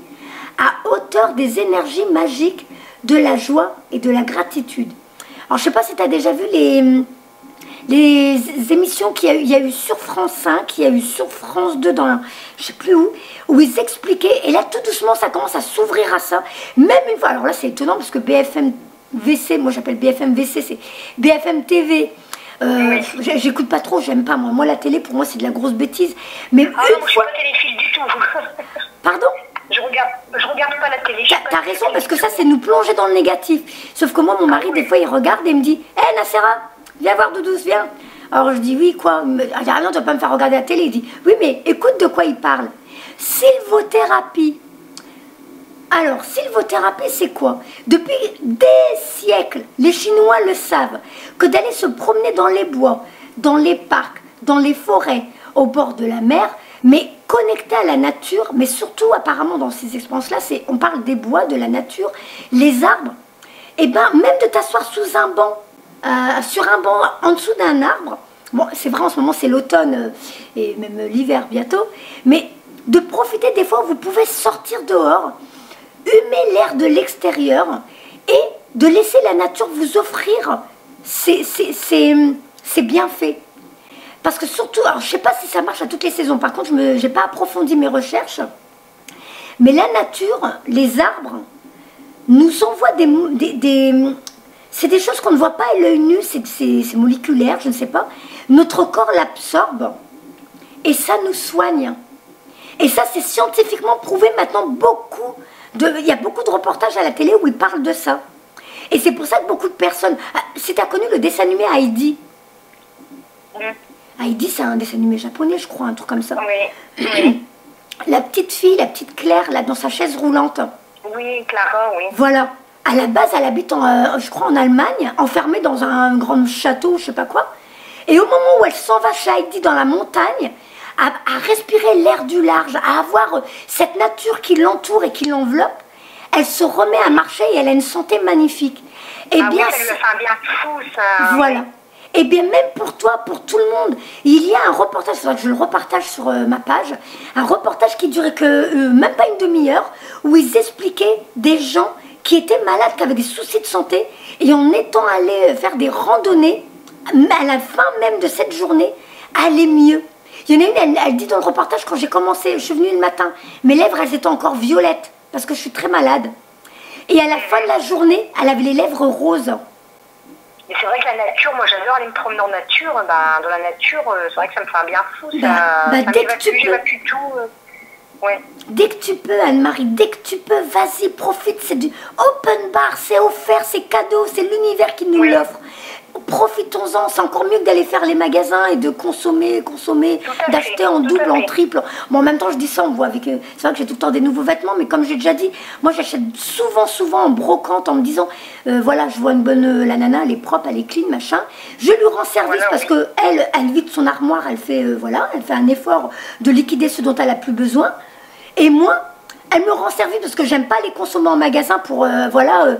à hauteur des énergies magiques de la joie et de la gratitude. Alors, je ne sais pas si tu as déjà vu les émissions qu'il y a eu sur France 5, il y a eu sur France 2, dans je ne sais plus où ils expliquaient, et là tout doucement ça commence à s'ouvrir à ça, même une fois, alors là c'est étonnant parce que BFM VC, moi j'appelle BFM VC, c'est BFM TV, j'écoute pas trop, j'aime pas moi la télé pour moi c'est de la grosse bêtise, mais une fois... Je suis pas téléphile du tout. Pardon? Je regarde pas la télé. T'as raison, parce que ça c'est nous plonger dans le négatif, sauf que moi mon mari des fois il regarde et il me dit « Hé Nacera, viens voir Doudou, viens !» Alors je dis « Oui, quoi ?» Il dit « Ah non, tu vas pas me faire regarder la télé. » Il dit « Oui, mais écoute de quoi il parle. Sylvothérapie. » Alors, sylvothérapie, c'est quoi? Depuis des siècles, les Chinois le savent, que d'aller se promener dans les bois, dans les parcs, dans les forêts, au bord de la mer, mais connecté à la nature, mais surtout apparemment dans ces expériences-là, on parle des bois, de la nature, les arbres, et bien même de t'asseoir sous un banc, sur un banc en dessous d'un arbre. Bon, c'est vrai, en ce moment, c'est l'automne et même l'hiver bientôt. Mais de profiter des fois où vous pouvez sortir dehors, humer l'air de l'extérieur et de laisser la nature vous offrir ces bienfaits. Parce que surtout, alors je ne sais pas si ça marche à toutes les saisons. Par contre, je n'ai pas approfondi mes recherches. Mais la nature, les arbres, nous envoient c'est des choses qu'on ne voit pas à l'œil nu, c'est moléculaire, je ne sais pas. Notre corps l'absorbe et ça nous soigne. Et ça, c'est scientifiquement prouvé maintenant. Il y a beaucoup de reportages à la télé où ils parlent de ça. Et c'est pour ça que beaucoup de personnes... Si tu as connu le dessin animé Heidi. Heidi, c'est un dessin animé japonais, je crois, un truc comme ça. Oui. La petite fille, la petite Claire, là, dans sa chaise roulante. Oui, Clara, oui. Voilà. À la base, elle habite, je crois, en Allemagne, enfermée dans un grand château, je sais pas quoi. Et au moment où elle s'en va chez Heidi dans la montagne, à respirer l'air du large, à avoir cette nature qui l'entoure et qui l'enveloppe, elle se remet à marcher et elle a une santé magnifique. Et ah bien, oui, ça lui a fait un bien fou, ça. voilà. Et bien même pour toi, pour tout le monde, il y a un reportage, c'est vrai que je le repartage sur ma page, un reportage qui durait que même pas une demi-heure, où ils expliquaient des gens qui étaient malades, qui avaient des soucis de santé, et en étant allés faire des randonnées, à la fin même de cette journée, allaient mieux. Il y en a une, elle dit dans le reportage, quand j'ai commencé, je suis venue le matin, mes lèvres, elles étaient encore violettes, parce que je suis très malade. Et à la fin de la journée, elle avait les lèvres roses. Mais c'est vrai que la nature, moi j'adore aller me promener en nature. Ben, dans la nature, c'est vrai que ça me fait un bien fou. Ça j'évacue tout. Ouais. Dès que tu peux, Anne-Marie, dès que tu peux, vas-y, profite. C'est du open bar, c'est offert, c'est cadeau, c'est l'univers qui nous l'offre. Profitons-en, c'est encore mieux que d'aller faire les magasins et de consommer, d'acheter en double, en triple. Bon, en même temps, je dis ça, on voit avec... c'est vrai que j'ai tout le temps des nouveaux vêtements, mais comme j'ai déjà dit, moi j'achète souvent en brocante en me disant, voilà, je vois une bonne... la nana, elle est propre, elle est clean, machin. Je lui rends service parce que elle vide son armoire, elle fait, voilà, elle fait un effort de liquider ce dont elle a plus besoin. Et moi, elle me rend service parce que j'aime pas les consommer en magasin pour, voilà,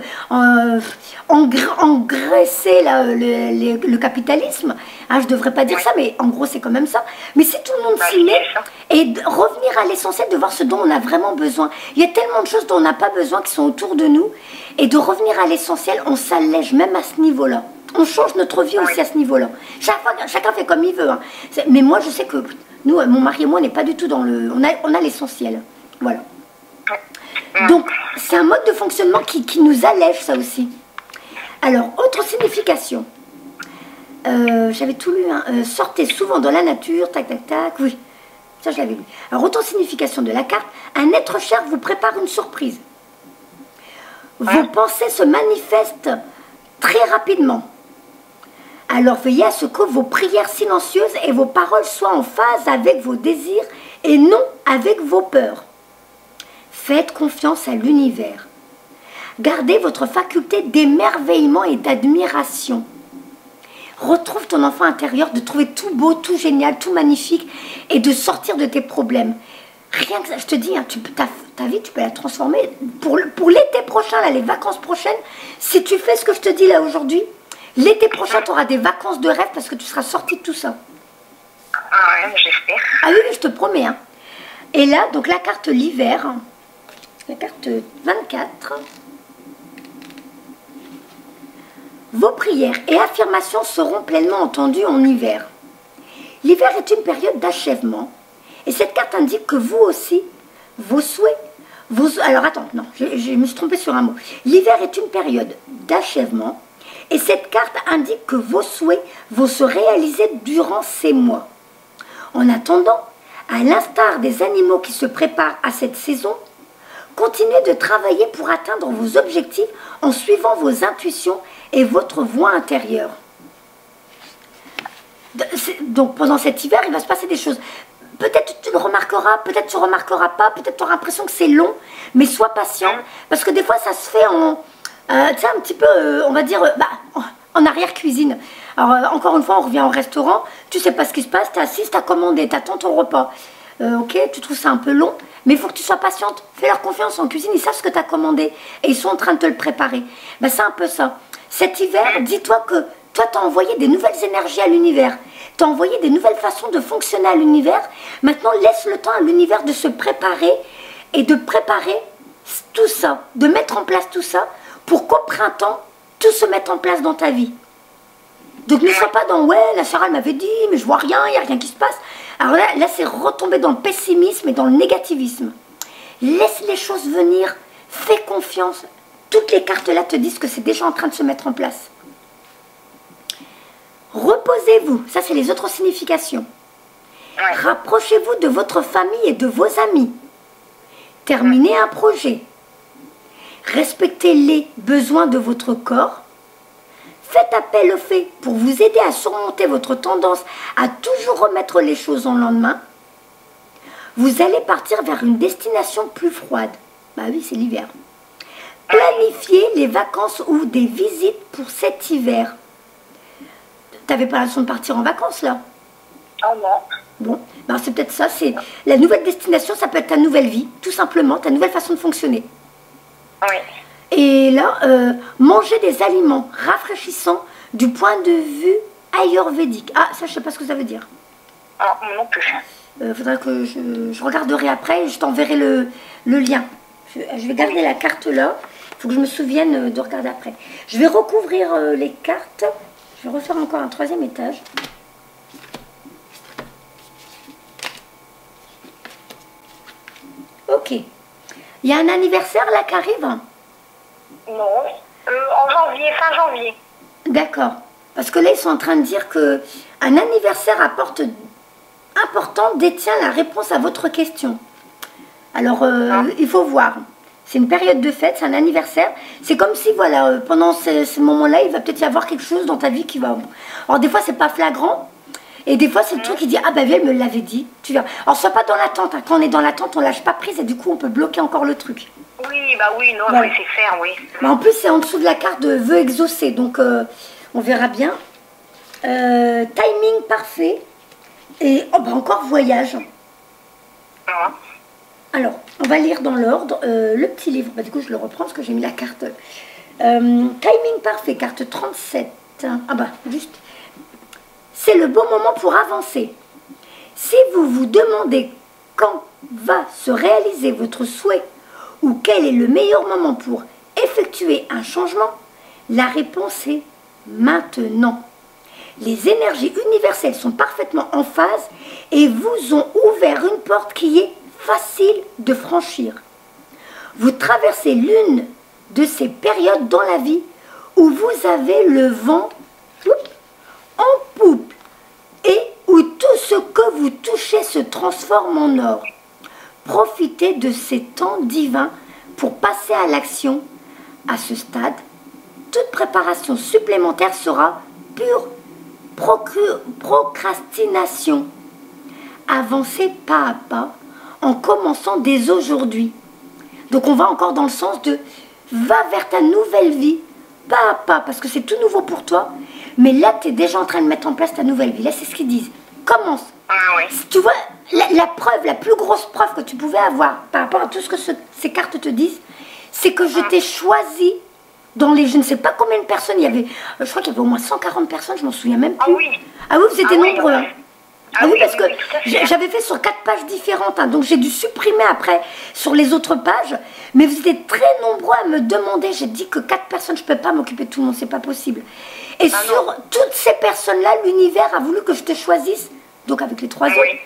engraisser le capitalisme. Hein, je devrais pas dire ça, mais en gros, c'est quand même ça. Mais si tout le monde s'y met, et de revenir à l'essentiel, de voir ce dont on a vraiment besoin. Il y a tellement de choses dont on n'a pas besoin qui sont autour de nous. Et de revenir à l'essentiel, on s'allège même à ce niveau-là. On change notre vie aussi à ce niveau-là. Chacun fait comme il veut. Hein. Mais moi, je sais que nous, mon mari et moi, on n'est pas du tout dans le... On a l'essentiel. Voilà. Donc, c'est un mode de fonctionnement qui nous allège, ça aussi. Alors, autre signification. J'avais tout lu, hein. Sortez souvent dans la nature, tac, tac, tac, oui. Ça, je l'avais lu. Alors, autre signification de la carte. Un être cher vous prépare une surprise. Vos pensées se manifestent très rapidement. Alors, veillez à ce que vos prières silencieuses et vos paroles soient en phase avec vos désirs et non avec vos peurs. Faites confiance à l'univers. Gardez votre faculté d'émerveillement et d'admiration. Retrouve ton enfant intérieur, de trouver tout beau, tout génial, tout magnifique et de sortir de tes problèmes. Rien que ça, je te dis, hein, ta vie, tu peux la transformer. Pour l'été prochain, là, les vacances prochaines, si tu fais ce que je te dis là aujourd'hui, l'été prochain, tu auras des vacances de rêve parce que tu seras sorti de tout ça. Ah ouais, j'espère. Ah oui, je te promets. Hein. Et là, donc la carte l'hiver... La carte 24. Vos prières et affirmations seront pleinement entendues en hiver. L'hiver est une période d'achèvement. Et cette carte indique que vous aussi, vos souhaits... alors attends, non, je me suis trompée sur un mot. L'hiver est une période d'achèvement. Et cette carte indique que vos souhaits vont se réaliser durant ces mois. En attendant, à l'instar des animaux qui se préparent à cette saison, continuez de travailler pour atteindre vos objectifs en suivant vos intuitions et votre voix intérieure. Donc pendant cet hiver, il va se passer des choses. Peut-être tu le remarqueras, peut-être tu ne remarqueras pas, peut-être tu auras l'impression que c'est long, mais sois patient. Parce que des fois, ça se fait en, tu sais, un petit peu, on va dire, en arrière-cuisine. Alors encore une fois, on revient au restaurant, tu ne sais pas ce qui se passe, tu es assise, tu as commandé, tu attends ton repas. Ok, tu trouves ça un peu long, mais il faut que tu sois patiente. Fais-leur confiance en cuisine, ils savent ce que tu as commandé et ils sont en train de te le préparer. Ben, c'est un peu ça. Cet hiver, dis-toi que toi, tu as envoyé des nouvelles énergies à l'univers. Tu as envoyé des nouvelles façons de fonctionner à l'univers. Maintenant, laisse le temps à l'univers de se préparer et de préparer tout ça, de mettre en place tout ça pour qu'au printemps, tout se mette en place dans ta vie. Donc ne sois pas dans « ouais, la sœur elle m'avait dit, mais je vois rien, il n'y a rien qui se passe ». Alors là c'est retomber dans le pessimisme et dans le négativisme. Laisse les choses venir, fais confiance. Toutes les cartes là te disent que c'est déjà en train de se mettre en place. Reposez-vous, ça c'est les autres significations. Rapprochez-vous de votre famille et de vos amis. Terminez un projet. Respectez les besoins de votre corps. Faites appel aux fées pour vous aider à surmonter votre tendance à toujours remettre les choses en lendemain. Vous allez partir vers une destination plus froide. Bah oui, c'est l'hiver. Planifiez les vacances ou des visites pour cet hiver. T'avais pas l'intention de partir en vacances là? Oh non. Bon, ben c'est peut-être ça, c'est la nouvelle destination, ça peut être ta nouvelle vie, tout simplement, ta nouvelle façon de fonctionner. Oui. Et là, manger des aliments rafraîchissants du point de vue ayurvédique. Ah, ça, je sais pas ce que ça veut dire. Ah, non plus. Faudra que je regarderai après et je t'enverrai le lien. Je vais garder la carte là. Il faut que je me souvienne de regarder après. Je vais recouvrir les cartes. Je vais refaire encore un 3e étage. Ok. Il y a un anniversaire là qui arrive? Non. En janvier, fin janvier. D'accord. Parce que là, ils sont en train de dire que un anniversaire important détient la réponse à votre question. Alors, il faut voir. C'est une période de fête, c'est un anniversaire. C'est comme si, voilà, pendant ce moment-là, il va peut-être y avoir quelque chose dans ta vie qui va... Alors, des fois, c'est pas flagrant. Et des fois, c'est le truc qui dit, ah ben, elle me l'avait dit. Tu vois. Alors, sois pas dans l'attente. Hein. Quand on est dans l'attente, on lâche pas prise et du coup, on peut bloquer encore le truc. Oui, bah oui, non, Voilà. après, c'est faire, oui. Mais en plus, c'est en dessous de la carte de vœux exaucés. Donc, on verra bien. Timing parfait. Et oh, bah, encore voyage. Ah. Alors, on va lire dans l'ordre le petit livre. Bah, du coup, je le reprends parce que j'ai mis la carte. Timing parfait, carte 37. Ah bah, juste. C'est le bon moment pour avancer. Si vous vous demandez quand va se réaliser votre souhait ou quel est le meilleur moment pour effectuer un changement, la réponse est maintenant. Les énergies universelles sont parfaitement en phase et vous ont ouvert une porte qui est facile de franchir. Vous traversez l'une de ces périodes dans la vie où vous avez le vent en poupe et où tout ce que vous touchez se transforme en or. Profitez de ces temps divins pour passer à l'action. À ce stade, toute préparation supplémentaire sera pure procrastination. Avancez pas à pas en commençant dès aujourd'hui. Donc on va encore dans le sens de va vers ta nouvelle vie, pas à pas, parce que c'est tout nouveau pour toi. Mais là, tu es déjà en train de mettre en place ta nouvelle vie. Là, c'est ce qu'ils disent. Commence. Ah oui. Tu vois, la preuve, la plus grosse preuve que tu pouvais avoir par rapport à tout ce que ces cartes te disent, c'est que je t'ai choisi dans les, je ne sais pas combien de personnes, il y avait, je crois qu'il y avait au moins 140 personnes, je m'en souviens même plus. Ah oui. Ah oui, vous étiez nombreux. Hein. Ah oui, parce que tout à fait. j'avais fait sur 4 pages différentes, hein, donc j'ai dû supprimer après sur les autres pages. Mais vous étiez très nombreux à me demander. J'ai dit que 4 personnes, je ne peux pas m'occuper de tout le monde, c'est pas possible. Et sur toutes ces personnes-là, l'univers a voulu que je te choisisse, donc avec les 3 autres. Oui,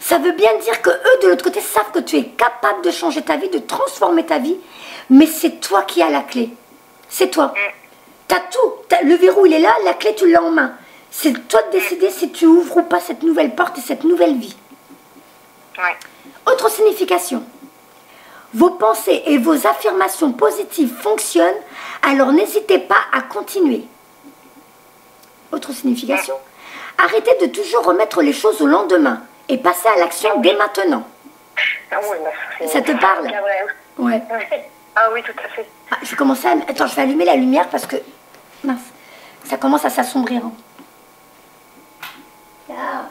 ça veut bien dire que eux, de l'autre côté, savent que tu es capable de changer ta vie, de transformer ta vie, mais c'est toi qui as la clé. C'est toi. T'as tout. Le verrou, il est là, la clé, tu l'as en main. C'est toi de décider si tu ouvres ou pas cette nouvelle porte et cette nouvelle vie. Ouais. Autre signification. Vos pensées et vos affirmations positives fonctionnent, alors n'hésitez pas à continuer. Autre signification. Arrêtez de toujours remettre les choses au lendemain et passez à l'action dès maintenant. Ah oui, bah, ça te parle? Ouais. Ah oui, tout à fait. Ah, je vais commencer à... Attends, je vais allumer la lumière parce que... Mince, ça commence à s'assombrir. Hein. Là.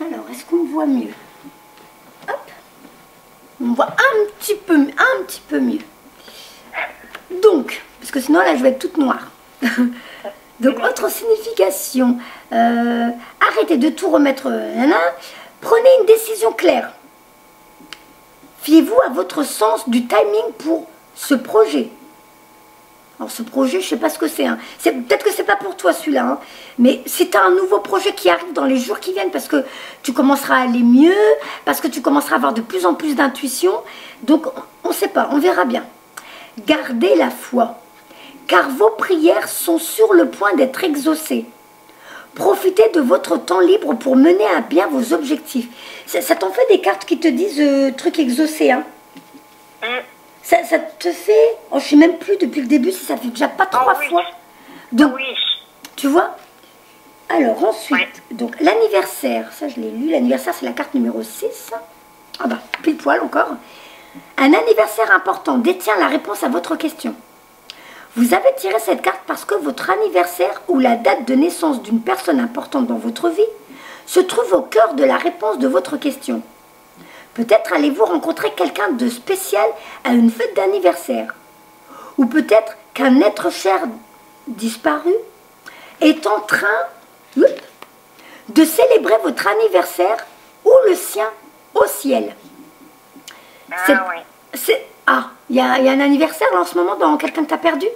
Alors, est-ce qu'on me voit mieux? Hop. On me voit un petit peu mieux. Donc, parce que sinon là je vais être toute noire. Donc, autre signification. Arrêtez de tout remettre. Prenez une décision claire. Fiez-vous à votre sens du timing pour ce projet. Alors ce projet, je ne sais pas ce que c'est. Hein. Peut-être que c'est pas pour toi celui-là. Hein. Mais si tu as un nouveau projet qui arrive dans les jours qui viennent, parce que tu commenceras à aller mieux, parce que tu commenceras à avoir de plus en plus d'intuition. Donc on ne sait pas, on verra bien. Gardez la foi, car vos prières sont sur le point d'être exaucées. Profitez de votre temps libre pour mener à bien vos objectifs. Ça t'en fait des cartes qui te disent truc exaucé, hein? Ça te fait... Oh, je ne sais même plus depuis le début si ça fait déjà pas 3 fois. Donc, tu vois? Alors ensuite, donc l'anniversaire, ça je l'ai lu, l'anniversaire c'est la carte numéro 6. Ah bah, pile poil encore. Un anniversaire important détient la réponse à votre question. Vous avez tiré cette carte parce que votre anniversaire ou la date de naissance d'une personne importante dans votre vie se trouve au cœur de la réponse de votre question. Peut-être allez-vous rencontrer quelqu'un de spécial à une fête d'anniversaire. Ou peut-être qu'un être cher disparu est en train de célébrer votre anniversaire ou le sien au ciel. Il y a un anniversaire là, en ce moment dans quelqu'un que tu as perdu?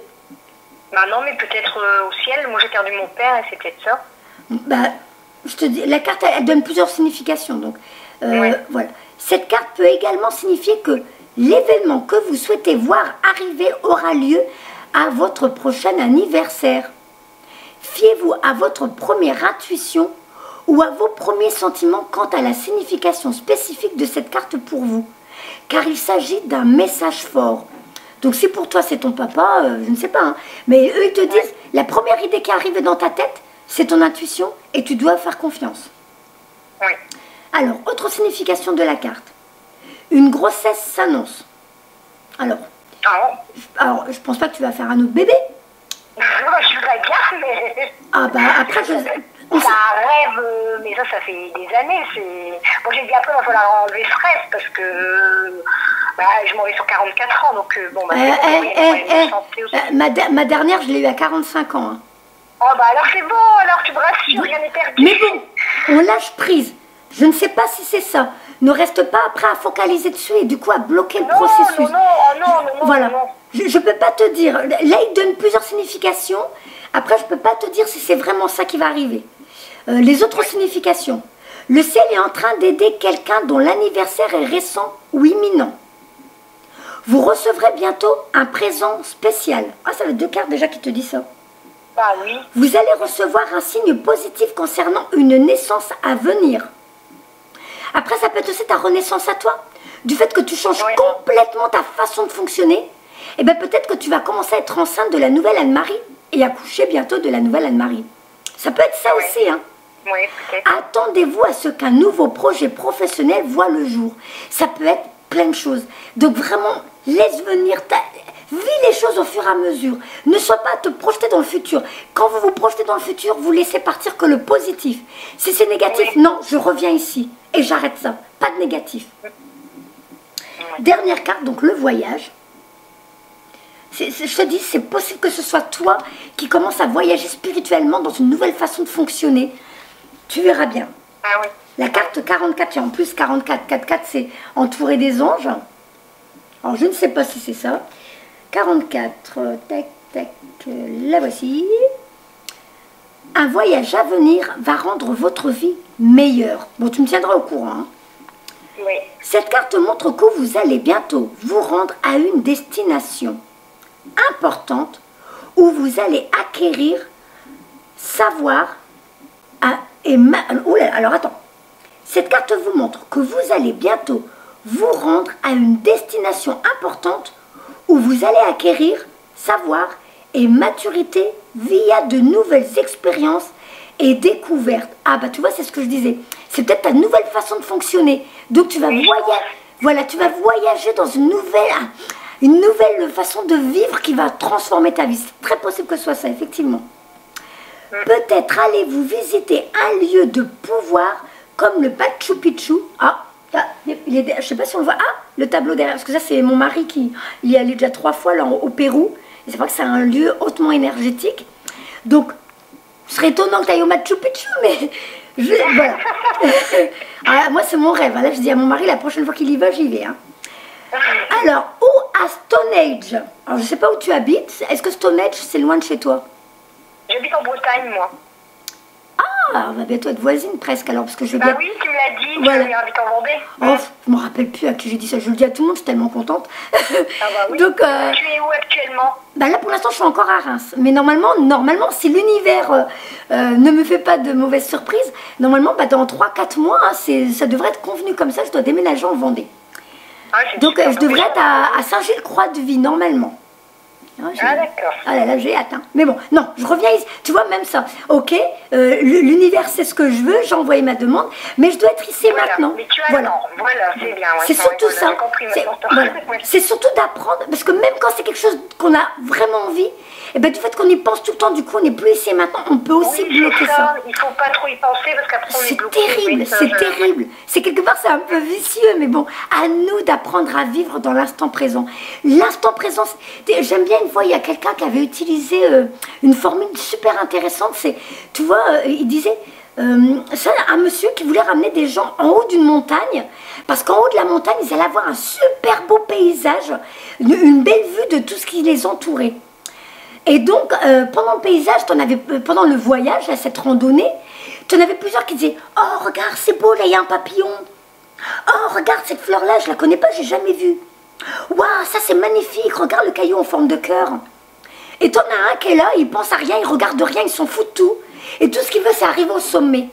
Bah non, mais peut-être au ciel. Moi j'ai perdu mon père et c'est peut-être ça. Bah, je te dis, la carte elle donne plusieurs significations. Donc, voilà. Cette carte peut également signifier que l'événement que vous souhaitez voir arriver aura lieu à votre prochain anniversaire. Fiez-vous à votre première intuition ou à vos premiers sentiments quant à la signification spécifique de cette carte pour vous, car il s'agit d'un message fort. Donc si pour toi c'est ton papa, je ne sais pas, hein, mais eux ils te disent, la première idée qui est arrivée dans ta tête, c'est ton intuition et tu dois faire confiance. Oui. Alors, autre signification de la carte. Une grossesse s'annonce. Alors, je pense pas que tu vas faire un autre bébé. Je la garde, mais... Ah bah après, ça rêve, mais ça fait des années. Bon, j'ai dit après, il va falloir enlever ce rêve parce que je m'en vais sur 44 ans, donc bon, ma dernière, je l'ai eu à 45 ans. Hein. Oh bah alors c'est bon, alors tu me rassures, rien n'est perdu. Mais bon, on lâche prise. Je ne sais pas si c'est ça. Ne reste pas après à focaliser dessus et du coup à bloquer le processus. Non. Voilà. Je ne peux pas te dire. Là, il donne plusieurs significations. Après, je ne peux pas te dire si c'est vraiment ça qui va arriver. Les autres significations. Le ciel est en train d'aider quelqu'un dont l'anniversaire est récent ou imminent. Vous recevrez bientôt un présent spécial. Ah, ça va être 2 cartes déjà qui te disent ça. Bah oui. Vous allez recevoir un signe positif concernant une naissance à venir. Après, ça peut être aussi ta renaissance à toi. Du fait que tu changes complètement ta façon de fonctionner, et bien peut-être que tu vas commencer à être enceinte de la nouvelle Anne-Marie et accoucher bientôt de la nouvelle Anne-Marie. Ça peut être ça aussi, hein. Oui, peut-être. Attendez-vous à ce qu'un nouveau projet professionnel voit le jour. Ça peut être plein de choses. Donc vraiment, laisse venir vis les choses au fur et à mesure. Ne sois pas à te projeter dans le futur. Quand vous vous projetez dans le futur, vous laissez partir que le positif. Si c'est négatif, non, je reviens ici. Et j'arrête ça. Pas de négatif. Dernière carte, donc le voyage. Je te dis, c'est possible que ce soit toi qui commences à voyager spirituellement dans une nouvelle façon de fonctionner. Tu verras bien. Ah oui. La carte 44, et en plus 44, 44 c'est entouré des anges. Alors je ne sais pas si c'est ça. 44, tac, tac, la voici. Un voyage à venir va rendre votre vie meilleure. Bon, tu me tiendras au courant. Hein. Oui. Cette carte montre que vous allez bientôt vous rendre à une destination importante où vous allez acquérir savoir alors attends. Cette carte vous montre que vous allez bientôt vous rendre à une destination importante où vous allez acquérir savoir et maturité via de nouvelles expériences et découvertes. Ah bah tu vois, c'est ce que je disais. C'est peut-être ta nouvelle façon de fonctionner. Donc tu vas tu vas voyager dans une nouvelle façon de vivre qui va transformer ta vie. C'est très possible que ce soit ça, effectivement. Peut-être allez-vous visiter un lieu de pouvoir comme le Machu Picchu. Je ne sais pas si on le voit. Ah, le tableau derrière. Parce que ça, c'est mon mari qui y est allé déjà 3 fois là, au Pérou. Et c'est vrai que c'est un lieu hautement énergétique. Donc, ce serait étonnant que tu ailles au Machu Picchu, mais voilà. Alors, moi, c'est mon rêve. Là, je dis à mon mari, la prochaine fois qu'il y va, j'y vais. Hein. Alors, où à Stonehenge? Alors, je ne sais pas où tu habites. Est-ce que Stonehenge, c'est loin de chez toi? J'habite en Bretagne, moi. Ah, on va bientôt être voisines presque alors, parce que je Bah oui, tu me l'as dit, voilà. tu habites en Vendée. Oh, je me rappelle plus à qui j'ai dit ça, je le dis à tout le monde, je suis tellement contente. Ah bah oui. Donc, tu es où actuellement? Bah là pour l'instant je suis encore à Reims, mais normalement si l'univers ne me fait pas de mauvaises surprises, normalement dans 3-4 mois, hein, ça devrait être convenu comme ça, je dois déménager en Vendée. Ah, donc je devrais être à Saint-Gilles-Croix-de-Vie normalement. Ah, d'accord. Ah là là, j'ai hâte. Hein. Mais bon, non, je reviens ici. Tu vois, même ça. Ok, l'univers sait ce que je veux, j'ai envoyé ma demande, mais je dois être ici maintenant. Mais tu attends, voilà, c'est bien. C'est surtout ça. C'est surtout d'apprendre, parce que même quand c'est quelque chose qu'on a vraiment envie, et ben, du fait qu'on y pense tout le temps, du coup, on n'est plus ici et maintenant, on peut aussi bloquer ça. Il ne faut pas trop y penser, parce qu'après, on est bloqué. C'est terrible, c'est terrible. C'est quelque part, c'est un peu vicieux, mais bon, à nous d'apprendre à vivre dans l'instant présent. L'instant présent, j'aime bien une fois, il y a quelqu'un qui avait utilisé une formule super intéressante, c'est, tu vois, il disait, c'est un monsieur qui voulait ramener des gens en haut d'une montagne, parce qu'en haut de la montagne, ils allaient avoir un super beau paysage, une belle vue de tout ce qui les entourait. Et donc, pendant le paysage, pendant le voyage, à cette randonnée, tu en avais plusieurs qui disaient « Oh, regarde, c'est beau, là, il y a un papillon. Oh, regarde, cette fleur-là, je la connais pas, j'ai jamais vue. Waouh, ça, c'est magnifique, regarde le caillou en forme de cœur. » Et t'en as un qui est là, il pense à rien, il regarde rien, il s'en fout de tout. Et tout ce qu'il veut, c'est arriver au sommet.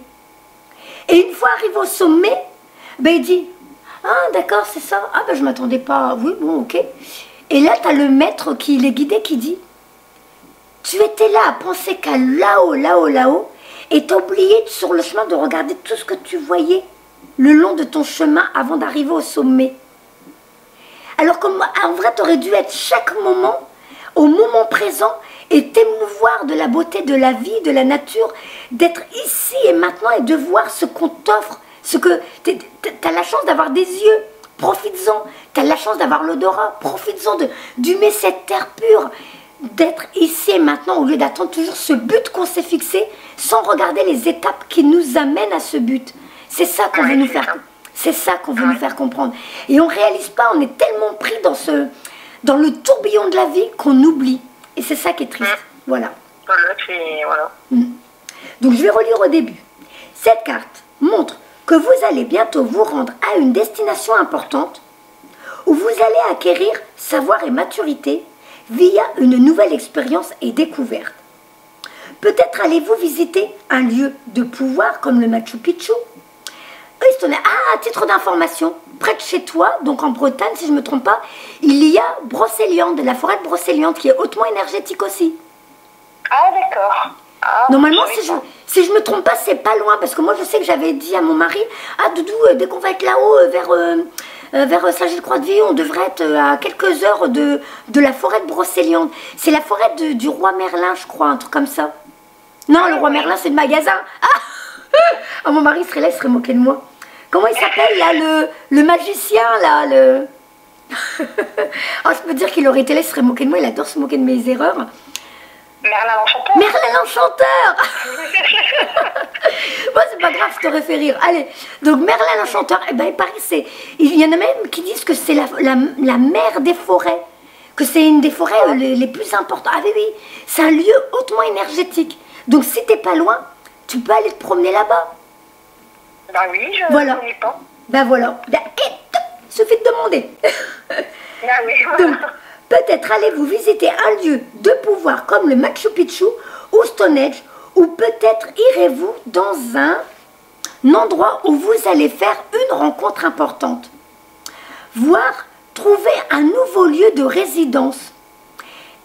Et une fois arrivé au sommet, ben, il dit « Ah, d'accord, c'est ça. Ah, ben, je m'attendais pas. Oui, bon, ok. » Et là, tu as le maître qui les guidait qui dit « Tu étais là à penser qu'à là-haut, là-haut, là-haut, et t'as oublié sur le chemin de regarder tout ce que tu voyais le long de ton chemin avant d'arriver au sommet. Alors qu'en vrai, tu aurais dû être chaque moment, au moment présent, et t'émouvoir de la beauté de la vie, de la nature, d'être ici et maintenant et de voir ce qu'on t'offre, ce que t'as la chance d'avoir des yeux. Profites-en, tu as la chance d'avoir l'odorat, profites-en d'humer cette terre pure, d'être ici et maintenant au lieu d'attendre toujours ce but qu'on s'est fixé sans regarder les étapes qui nous amènent à ce but. C'est ça qu'on veut nous faire, c'est ça qu'on veut nous faire comprendre. Et on ne réalise pas, on est tellement pris dans le tourbillon de la vie qu'on oublie. Et c'est ça qui est triste. Voilà. Voilà. Donc je vais relire au début. Cette carte montre que vous allez bientôt vous rendre à une destination importante où vous allez acquérir savoir et maturité via une nouvelle expérience et découverte. Peut-être allez-vous visiter un lieu de pouvoir comme le Machu Picchu. À titre d'information, près de chez toi, donc en Bretagne si je ne me trompe pas, il y a Brocéliande, la forêt de Brocéliande qui est hautement énergétique aussi. Ah d'accord. Ah, normalement, si je me trompe pas, c'est pas loin, parce que moi je sais que j'avais dit à mon mari, ah Doudou, dès qu'on va être là-haut, vers Saint-Gilles-Croix-de-Vie, on devrait être à quelques heures de la forêt de Brocéliande. C'est la forêt du roi Merlin, je crois, un truc comme ça. Non, le roi Merlin, c'est le magasin. Ah, mon mari serait là, il serait moqué de moi. Comment il s'appelle, là, le magicien, là, le... je peux dire qu'il aurait été là, il serait moqué de moi, il adore se moquer de mes erreurs. Merlin l'Enchanteur. Merlin l'Enchanteur. Bon, c'est pas grave, je te fait rire. Allez, donc Merlin l'Enchanteur, eh ben, il paraît il y en a même qui disent que c'est la mère des forêts, que c'est une des forêts les plus importantes. Ah oui, oui, c'est un lieu hautement énergétique. Donc si t'es pas loin, tu peux aller te promener là-bas. Ben oui, je ne connais pas. Ben voilà, suffit de demander. Ben oui, donc, peut-être allez-vous visiter un lieu de pouvoir comme le Machu Picchu ou Stonehenge, ou peut-être irez-vous dans un endroit où vous allez faire une rencontre importante. Voire trouver un nouveau lieu de résidence.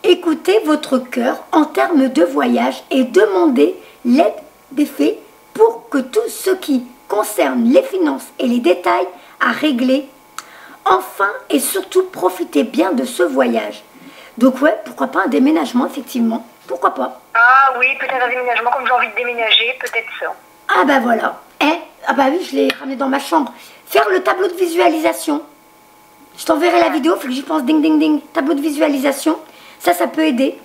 Écoutez votre cœur en termes de voyage et demandez l'aide des fées pour que tout ce qui concerne les finances et les détails à régler. Enfin et surtout, profitez bien de ce voyage. Donc ouais, pourquoi pas un déménagement, effectivement. Pourquoi pas? Ah oui, peut-être un déménagement, comme j'ai envie de déménager, peut-être ça. Ah bah voilà. Ah bah oui, je l'ai ramené dans ma chambre. Faire le tableau de visualisation. Je t'enverrai la vidéo, il faut que j'y pense, ding ding ding. Tableau de visualisation, ça peut aider.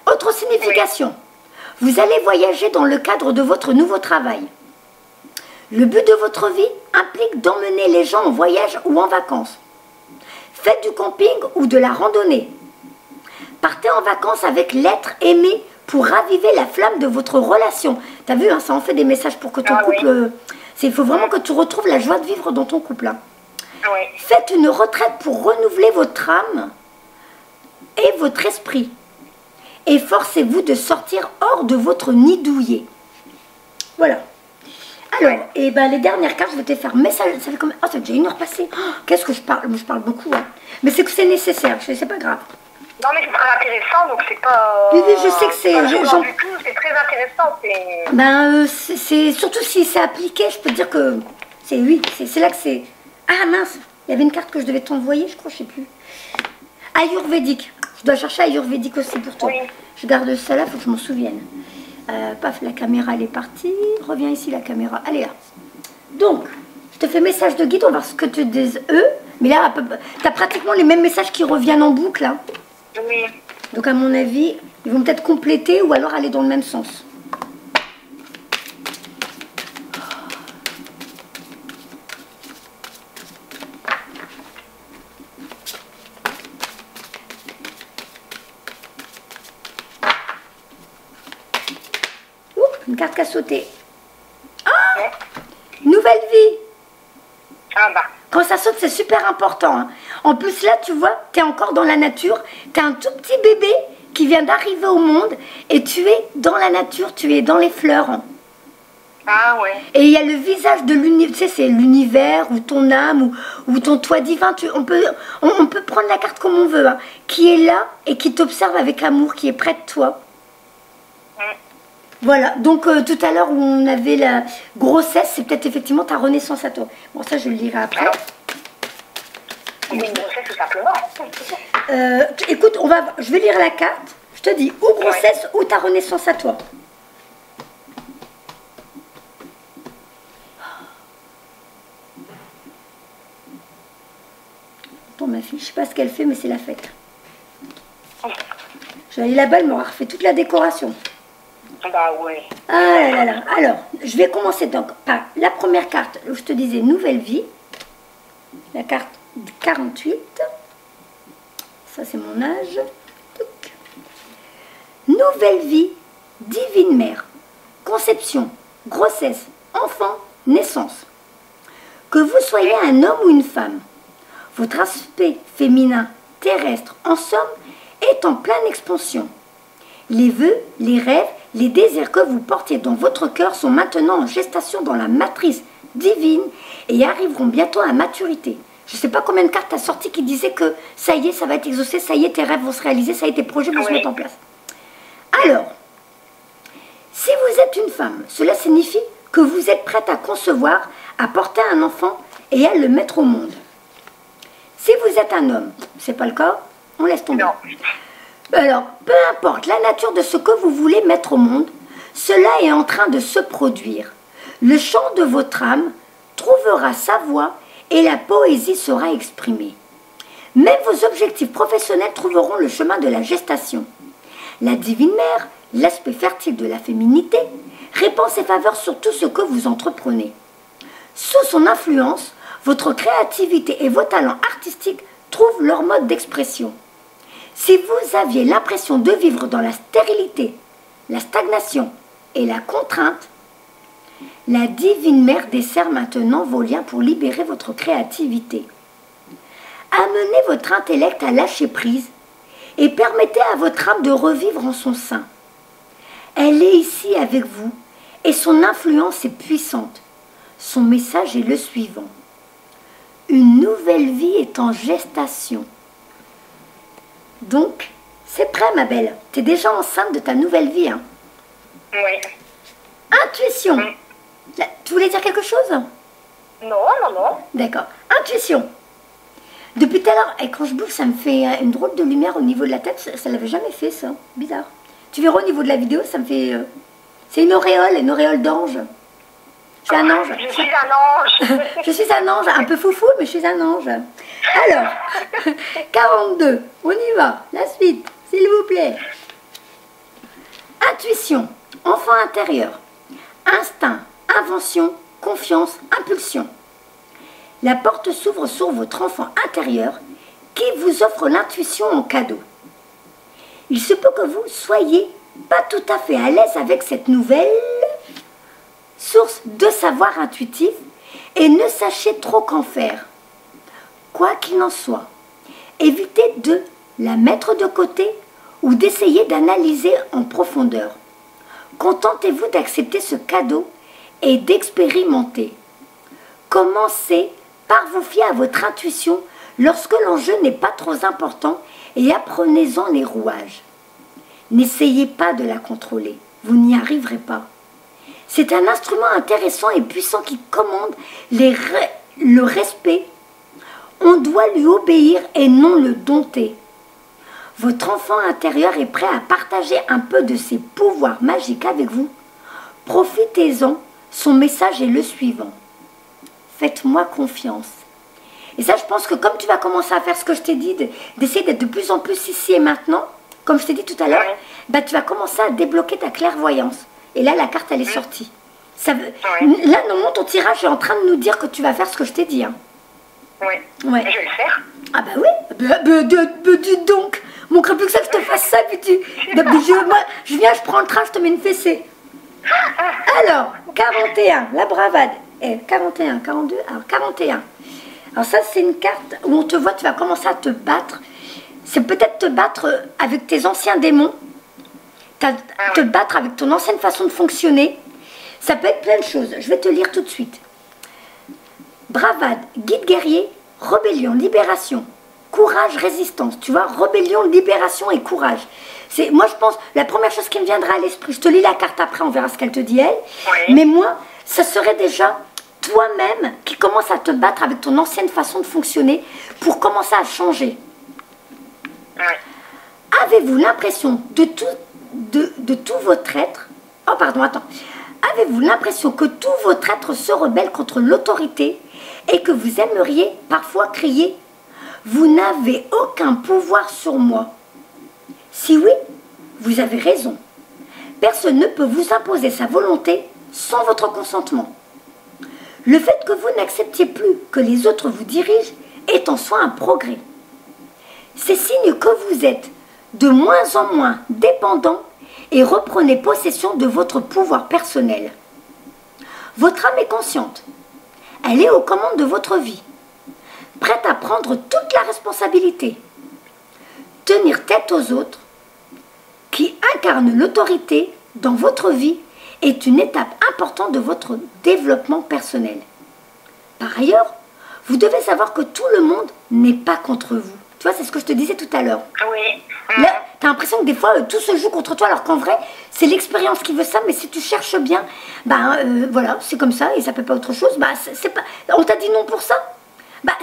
Autre signification. Oui. Vous allez voyager dans le cadre de votre nouveau travail. Le but de votre vie implique d'emmener les gens en voyage ou en vacances. Faites du camping ou de la randonnée. Partez en vacances avec l'être aimé pour raviver la flamme de votre relation. T'as vu, hein, ça en fait des messages pour que ton couple... Il faut vraiment que tu retrouves la joie de vivre dans ton couple. Hein. Oui. Faites une retraite pour renouveler votre âme et votre esprit. Efforcez-vous de sortir hors de votre nid douillet. Voilà. Alors, et ben, les dernières cartes, je vais te faire message. Ça fait combien? Oh, ça fait déjà 1 heure passée. Oh, qu'est-ce que je parle? Je parle beaucoup. Hein. Mais c'est que c'est nécessaire, c'est pas grave. Non, mais c'est très intéressant, donc c'est pas... Oui, je sais que c'est... C'est très intéressant, c'est surtout si c'est appliqué, je peux te dire que... Oui, c'est là que c'est... Ah mince, il y avait une carte que je devais t'envoyer, je crois, je sais plus. Ayurvédique. Je dois chercher ayurvédique aussi pour toi. Oui. Je garde ça là, il faut que je m'en souvienne. Paf, la caméra, elle est partie. Reviens ici, la caméra. Allez là. Donc, je te fais message de guide, on va voir ce que te disent eux. Mais là, tu as pratiquement les mêmes messages qui reviennent en boucle. Hein. Oui. Donc, à mon avis, ils vont peut-être compléter ou alors aller dans le même sens. Une carte qui a sauté. Ah, Ouais. Nouvelle vie. Ah bah. Quand ça saute, c'est super important. Hein. En plus, là, tu vois, tu es encore dans la nature. Tu as un tout petit bébé qui vient d'arriver au monde. Et tu es dans la nature, tu es dans les fleurs. Ah ouais. Et il y a le visage de l'univers. Tu sais, c'est l'univers ou ton âme ou ton toi divin. On peut prendre la carte comme on veut. Hein, qui est là et qui t'observe avec amour, qui est près de toi. Voilà, donc tout à l'heure où on avait la grossesse, c'est peut-être effectivement ta renaissance à toi. Bon, ça je le lirai après. Une grossesse tout simplement. Écoute, je vais lire la carte. Je te dis ou grossesse ou ta renaissance à toi. Attends ma fille, je sais pas ce qu'elle fait, mais c'est la fête. Je vais aller là-bas, elle m'aura refait toute la décoration. Bah ouais. Ah là là là. Alors, je vais commencer donc par la première carte où je te disais nouvelle vie. La carte 48. Ça, c'est mon âge. Touc. Nouvelle vie, divine mère. Conception, grossesse, enfant, naissance. Que vous soyez un homme ou une femme, votre aspect féminin terrestre, en somme, est en pleine expansion. Les vœux, les rêves, les désirs que vous portiez dans votre cœur sont maintenant en gestation dans la matrice divine et arriveront bientôt à maturité. Je ne sais pas combien de cartes tu as sorti qui disaient que ça y est, ça va être exaucé, ça y est, tes rêves vont se réaliser, ça y est, tes projets vont se mettre en place. Alors, si vous êtes une femme, cela signifie que vous êtes prête à concevoir, à porter un enfant et à le mettre au monde. Si vous êtes un homme, c'est pas le cas, on laisse tomber. Non. Alors, peu importe la nature de ce que vous voulez mettre au monde, cela est en train de se produire. Le chant de votre âme trouvera sa voix et la poésie sera exprimée. Même vos objectifs professionnels trouveront le chemin de la gestation. La divine mère, l'aspect fertile de la féminité, répand ses faveurs sur tout ce que vous entreprenez. Sous son influence, votre créativité et vos talents artistiques trouvent leur mode d'expression. Si vous aviez l'impression de vivre dans la stérilité, la stagnation et la contrainte, la divine mère dessert maintenant vos liens pour libérer votre créativité. Amenez votre intellect à lâcher prise et permettez à votre âme de revivre en son sein. Elle est ici avec vous et son influence est puissante. Son message est le suivant. Une nouvelle vie est en gestation. Donc, c'est prêt ma belle. Tu es déjà enceinte de ta nouvelle vie. Hein. Oui. Intuition. Là, tu voulais dire quelque chose? Non, non, non. D'accord. Intuition. Depuis tout à l'heure, et quand je bouge, ça me fait une drôle de lumière au niveau de la tête. Ça ne l'avait jamais fait, ça. Bizarre. Tu verras au niveau de la vidéo, ça me fait... c'est une auréole d'ange. Je suis un ange. Je suis un ange. Je suis un ange, un peu foufou, mais je suis un ange. Alors, 42, on y va. La suite, s'il vous plaît. Intuition, enfant intérieur. Instinct, invention, confiance, impulsion. La porte s'ouvre sur votre enfant intérieur qui vous offre l'intuition en cadeau. Il se peut que vous soyez pas tout à fait à l'aise avec cette nouvelle source de savoir intuitif et ne sachez trop qu'en faire. Quoi qu'il en soit, évitez de la mettre de côté ou d'essayer d'analyser en profondeur. Contentez-vous d'accepter ce cadeau et d'expérimenter. Commencez par vous fier à votre intuition lorsque l'enjeu n'est pas trop important et apprenez-en les rouages. N'essayez pas de la contrôler, vous n'y arriverez pas. C'est un instrument intéressant et puissant qui commande le respect. On doit lui obéir et non le dompter. Votre enfant intérieur est prêt à partager un peu de ses pouvoirs magiques avec vous. Profitez-en, son message est le suivant. Faites-moi confiance. Et ça, je pense que comme tu vas commencer à faire ce que je t'ai dit, d'essayer d'être de plus en plus ici et maintenant, comme je t'ai dit tout à l'heure, bah, tu vas commencer à débloquer ta clairvoyance. Et là, la carte, elle est sortie. Ça veut... Là, normalement, ton tirage est en train de nous dire que tu vas faire ce que je t'ai dit. Hein. Oui, ouais. Je vais le faire. Ah bah oui, dis donc. Manquerait plus que ça que je te fasse ça, puis moi, je viens, je prends le train, je te mets une fessée. Alors, 41, la bravade. 41, 42, alors 41. Alors ça, c'est une carte où on te voit, tu vas commencer à te battre. C'est peut-être te battre avec tes anciens démons, te battre avec ton ancienne façon de fonctionner. Ça peut être plein de choses. Je vais te lire tout de suite. Bravade, guide guerrier, rébellion, libération, courage, résistance. Tu vois, rébellion, libération et courage. Moi, je pense, la première chose qui me viendra à l'esprit, je te lis la carte après, on verra ce qu'elle te dit, elle. Oui. Mais moi, ça serait déjà toi-même qui commence à te battre avec ton ancienne façon de fonctionner pour commencer à changer. Oui. Avez-vous l'impression de tout votre être... Oh, pardon, attends. Avez-vous l'impression que tout votre être se rebelle contre l'autorité et que vous aimeriez parfois crier « Vous n'avez aucun pouvoir sur moi ». Si oui, vous avez raison. Personne ne peut vous imposer sa volonté sans votre consentement. Le fait que vous n'acceptiez plus que les autres vous dirigent est en soi un progrès. C'est signe que vous êtes de moins en moins dépendant et reprenez possession de votre pouvoir personnel. Votre âme est consciente. Elle est aux commandes de votre vie, prête à prendre toute la responsabilité. Tenir tête aux autres, qui incarnent l'autorité dans votre vie, est une étape importante de votre développement personnel. Par ailleurs, vous devez savoir que tout le monde n'est pas contre vous. Tu vois, c'est ce que je te disais tout à l'heure. Oui. Là, tu as l'impression que des fois, tout se joue contre toi, alors qu'en vrai, c'est l'expérience qui veut ça, mais si tu cherches bien, voilà, c'est comme ça, et ça peut pas autre chose, c'est pas... On t'a dit non pour ça.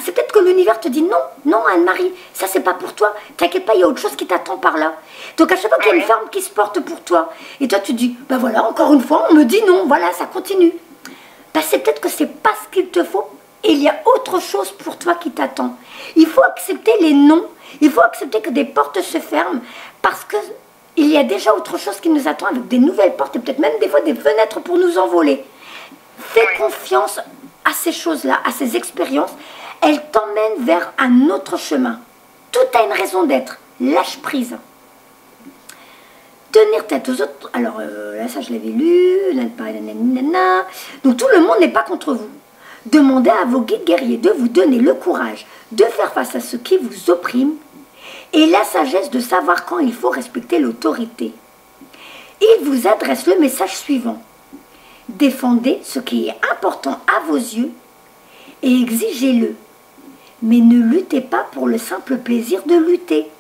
C'est peut-être que l'univers te dit non, non Anne-Marie, ça c'est pas pour toi, t'inquiète pas, il y a autre chose qui t'attend par là. Donc à chaque fois qu'il y a une femme qui se porte pour toi, et toi tu dis, voilà, encore une fois, on me dit non, voilà, ça continue. C'est peut-être que c'est pas ce qu'il te faut, et il y a autre chose pour toi qui t'attend. Il faut accepter les non, il faut accepter que des portes se ferment, parce que il y a déjà autre chose qui nous attend avec des nouvelles portes, et peut-être même des fois des fenêtres pour nous envoler. Fais confiance à ces choses-là, à ces expériences. Elle t'emmène vers un autre chemin. Tout a une raison d'être. Lâche prise. Tenir tête aux autres. Alors là, ça je l'avais lu. Donc tout le monde n'est pas contre vous. Demandez à vos guides guerriers de vous donner le courage de faire face à ce qui vous opprime et la sagesse de savoir quand il faut respecter l'autorité. Il vous adresse le message suivant. Défendez ce qui est important à vos yeux et exigez-le. Mais ne luttez pas pour le simple plaisir de lutter.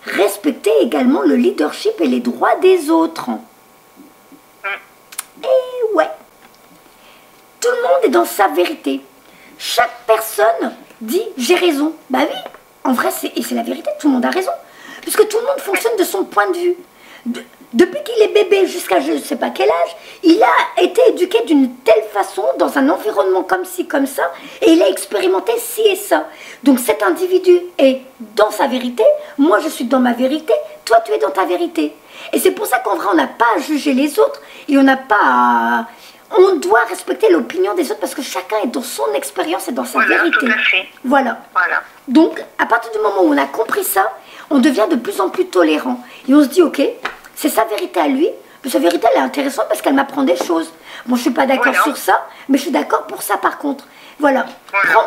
Respectez également le leadership et les droits des autres. Et ouais, tout le monde est dans sa vérité. Chaque personne dit « j'ai raison ». Bah oui, en vrai, c'est la vérité, tout le monde a raison. Puisque tout le monde fonctionne de son point de vue. Depuis qu'il est bébé jusqu'à je ne sais pas quel âge, il a été éduqué d'une telle façon, dans un environnement comme ci, comme ça, et il a expérimenté ci et ça. Donc cet individu est dans sa vérité, moi je suis dans ma vérité, toi tu es dans ta vérité. Et c'est pour ça qu'en vrai on n'a pas à juger les autres, et on n'a pas à... On doit respecter l'opinion des autres parce que chacun est dans son expérience et dans sa vérité. Tout à fait. Voilà. Donc à partir du moment où on a compris ça, on devient de plus en plus tolérant. Et on se dit ok, c'est sa vérité à lui, mais sa vérité elle est intéressante parce qu'elle m'apprend des choses. Bon, je suis pas d'accord sur ça, mais je suis d'accord pour ça par contre. Voilà.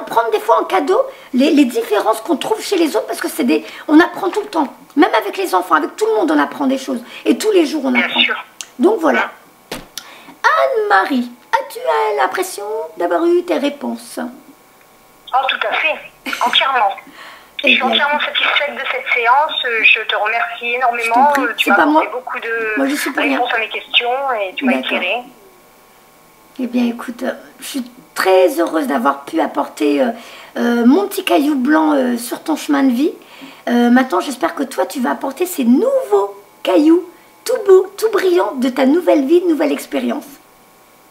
Prendre des fois en cadeau les différences qu'on trouve chez les autres parce que c'est des... On apprend tout le temps. Même avec les enfants, avec tout le monde on apprend des choses. Et tous les jours on apprend. Donc voilà. Anne-Marie, as-tu l'impression d'avoir eu tes réponses? Oh, tout à fait. entièrement. Je suis entièrement satisfaite de cette séance. Je te remercie énormément. Tu m'as apporté beaucoup de réponses à mes questions et tu m'as éclairée. Eh bien, écoute, je suis très heureuse d'avoir pu apporter mon petit caillou blanc sur ton chemin de vie. Maintenant, j'espère que toi, tu vas apporter ces nouveaux cailloux, tout beaux, tout brillants, de ta nouvelle vie, de nouvelle expérience.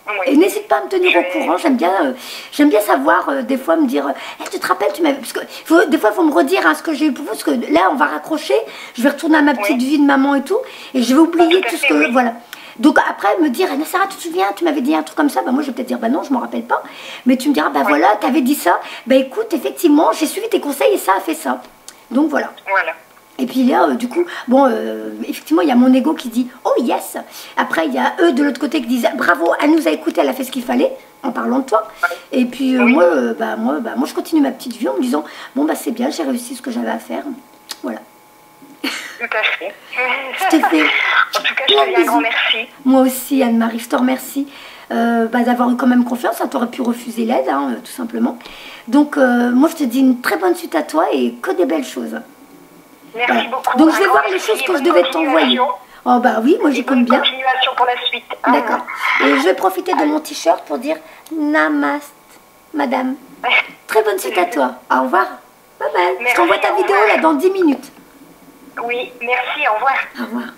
Oui. Et n'hésite pas à me tenir au courant. J'aime bien savoir, des fois, me dire tu te rappelles, tu m'avais. Parce que des fois, il faut me redire ce que j'ai eu pour vous. Parce que là, on va raccrocher. Je vais retourner à ma petite vie de maman et tout. Et je vais oublier tout ce que. Voilà. Donc après, me dire Sarah, tu te souviens, tu m'avais dit un truc comme ça. Moi, je vais peut-être dire non, je ne m'en rappelle pas. Mais tu me diras voilà, tu avais dit ça. Écoute, effectivement, j'ai suivi tes conseils et ça a fait ça. Donc voilà. Et puis là, du coup, bon, effectivement, il y a mon ego qui dit oh yes. Après, il y a eux de l'autre côté qui disent bravo, elle nous a écouté, elle a fait ce qu'il fallait en parlant de toi. Et puis moi, je continue ma petite vie en me disant bon, c'est bien, j'ai réussi ce que j'avais à faire. Voilà. Tout à fait. Je te fais en tout cas, je te dis un grand merci. Moi aussi, Anne-Marie, je te remercie d'avoir eu quand même confiance. Tu aurais pu refuser l'aide, tout simplement. Donc, moi, je te dis une très bonne suite à toi et que des belles choses. Merci beaucoup. Donc, je vais voir les choses que je devais t'envoyer. Oh, bah oui, moi, j'y compte bien. Continuation pour la suite. D'accord. Et je vais profiter de mon t-shirt pour dire Namaste, madame. Très bonne suite à toi. Au revoir. Bye bye. Je t'envoie ta vidéo là dans 10 minutes. Oui, merci, au revoir. Au revoir.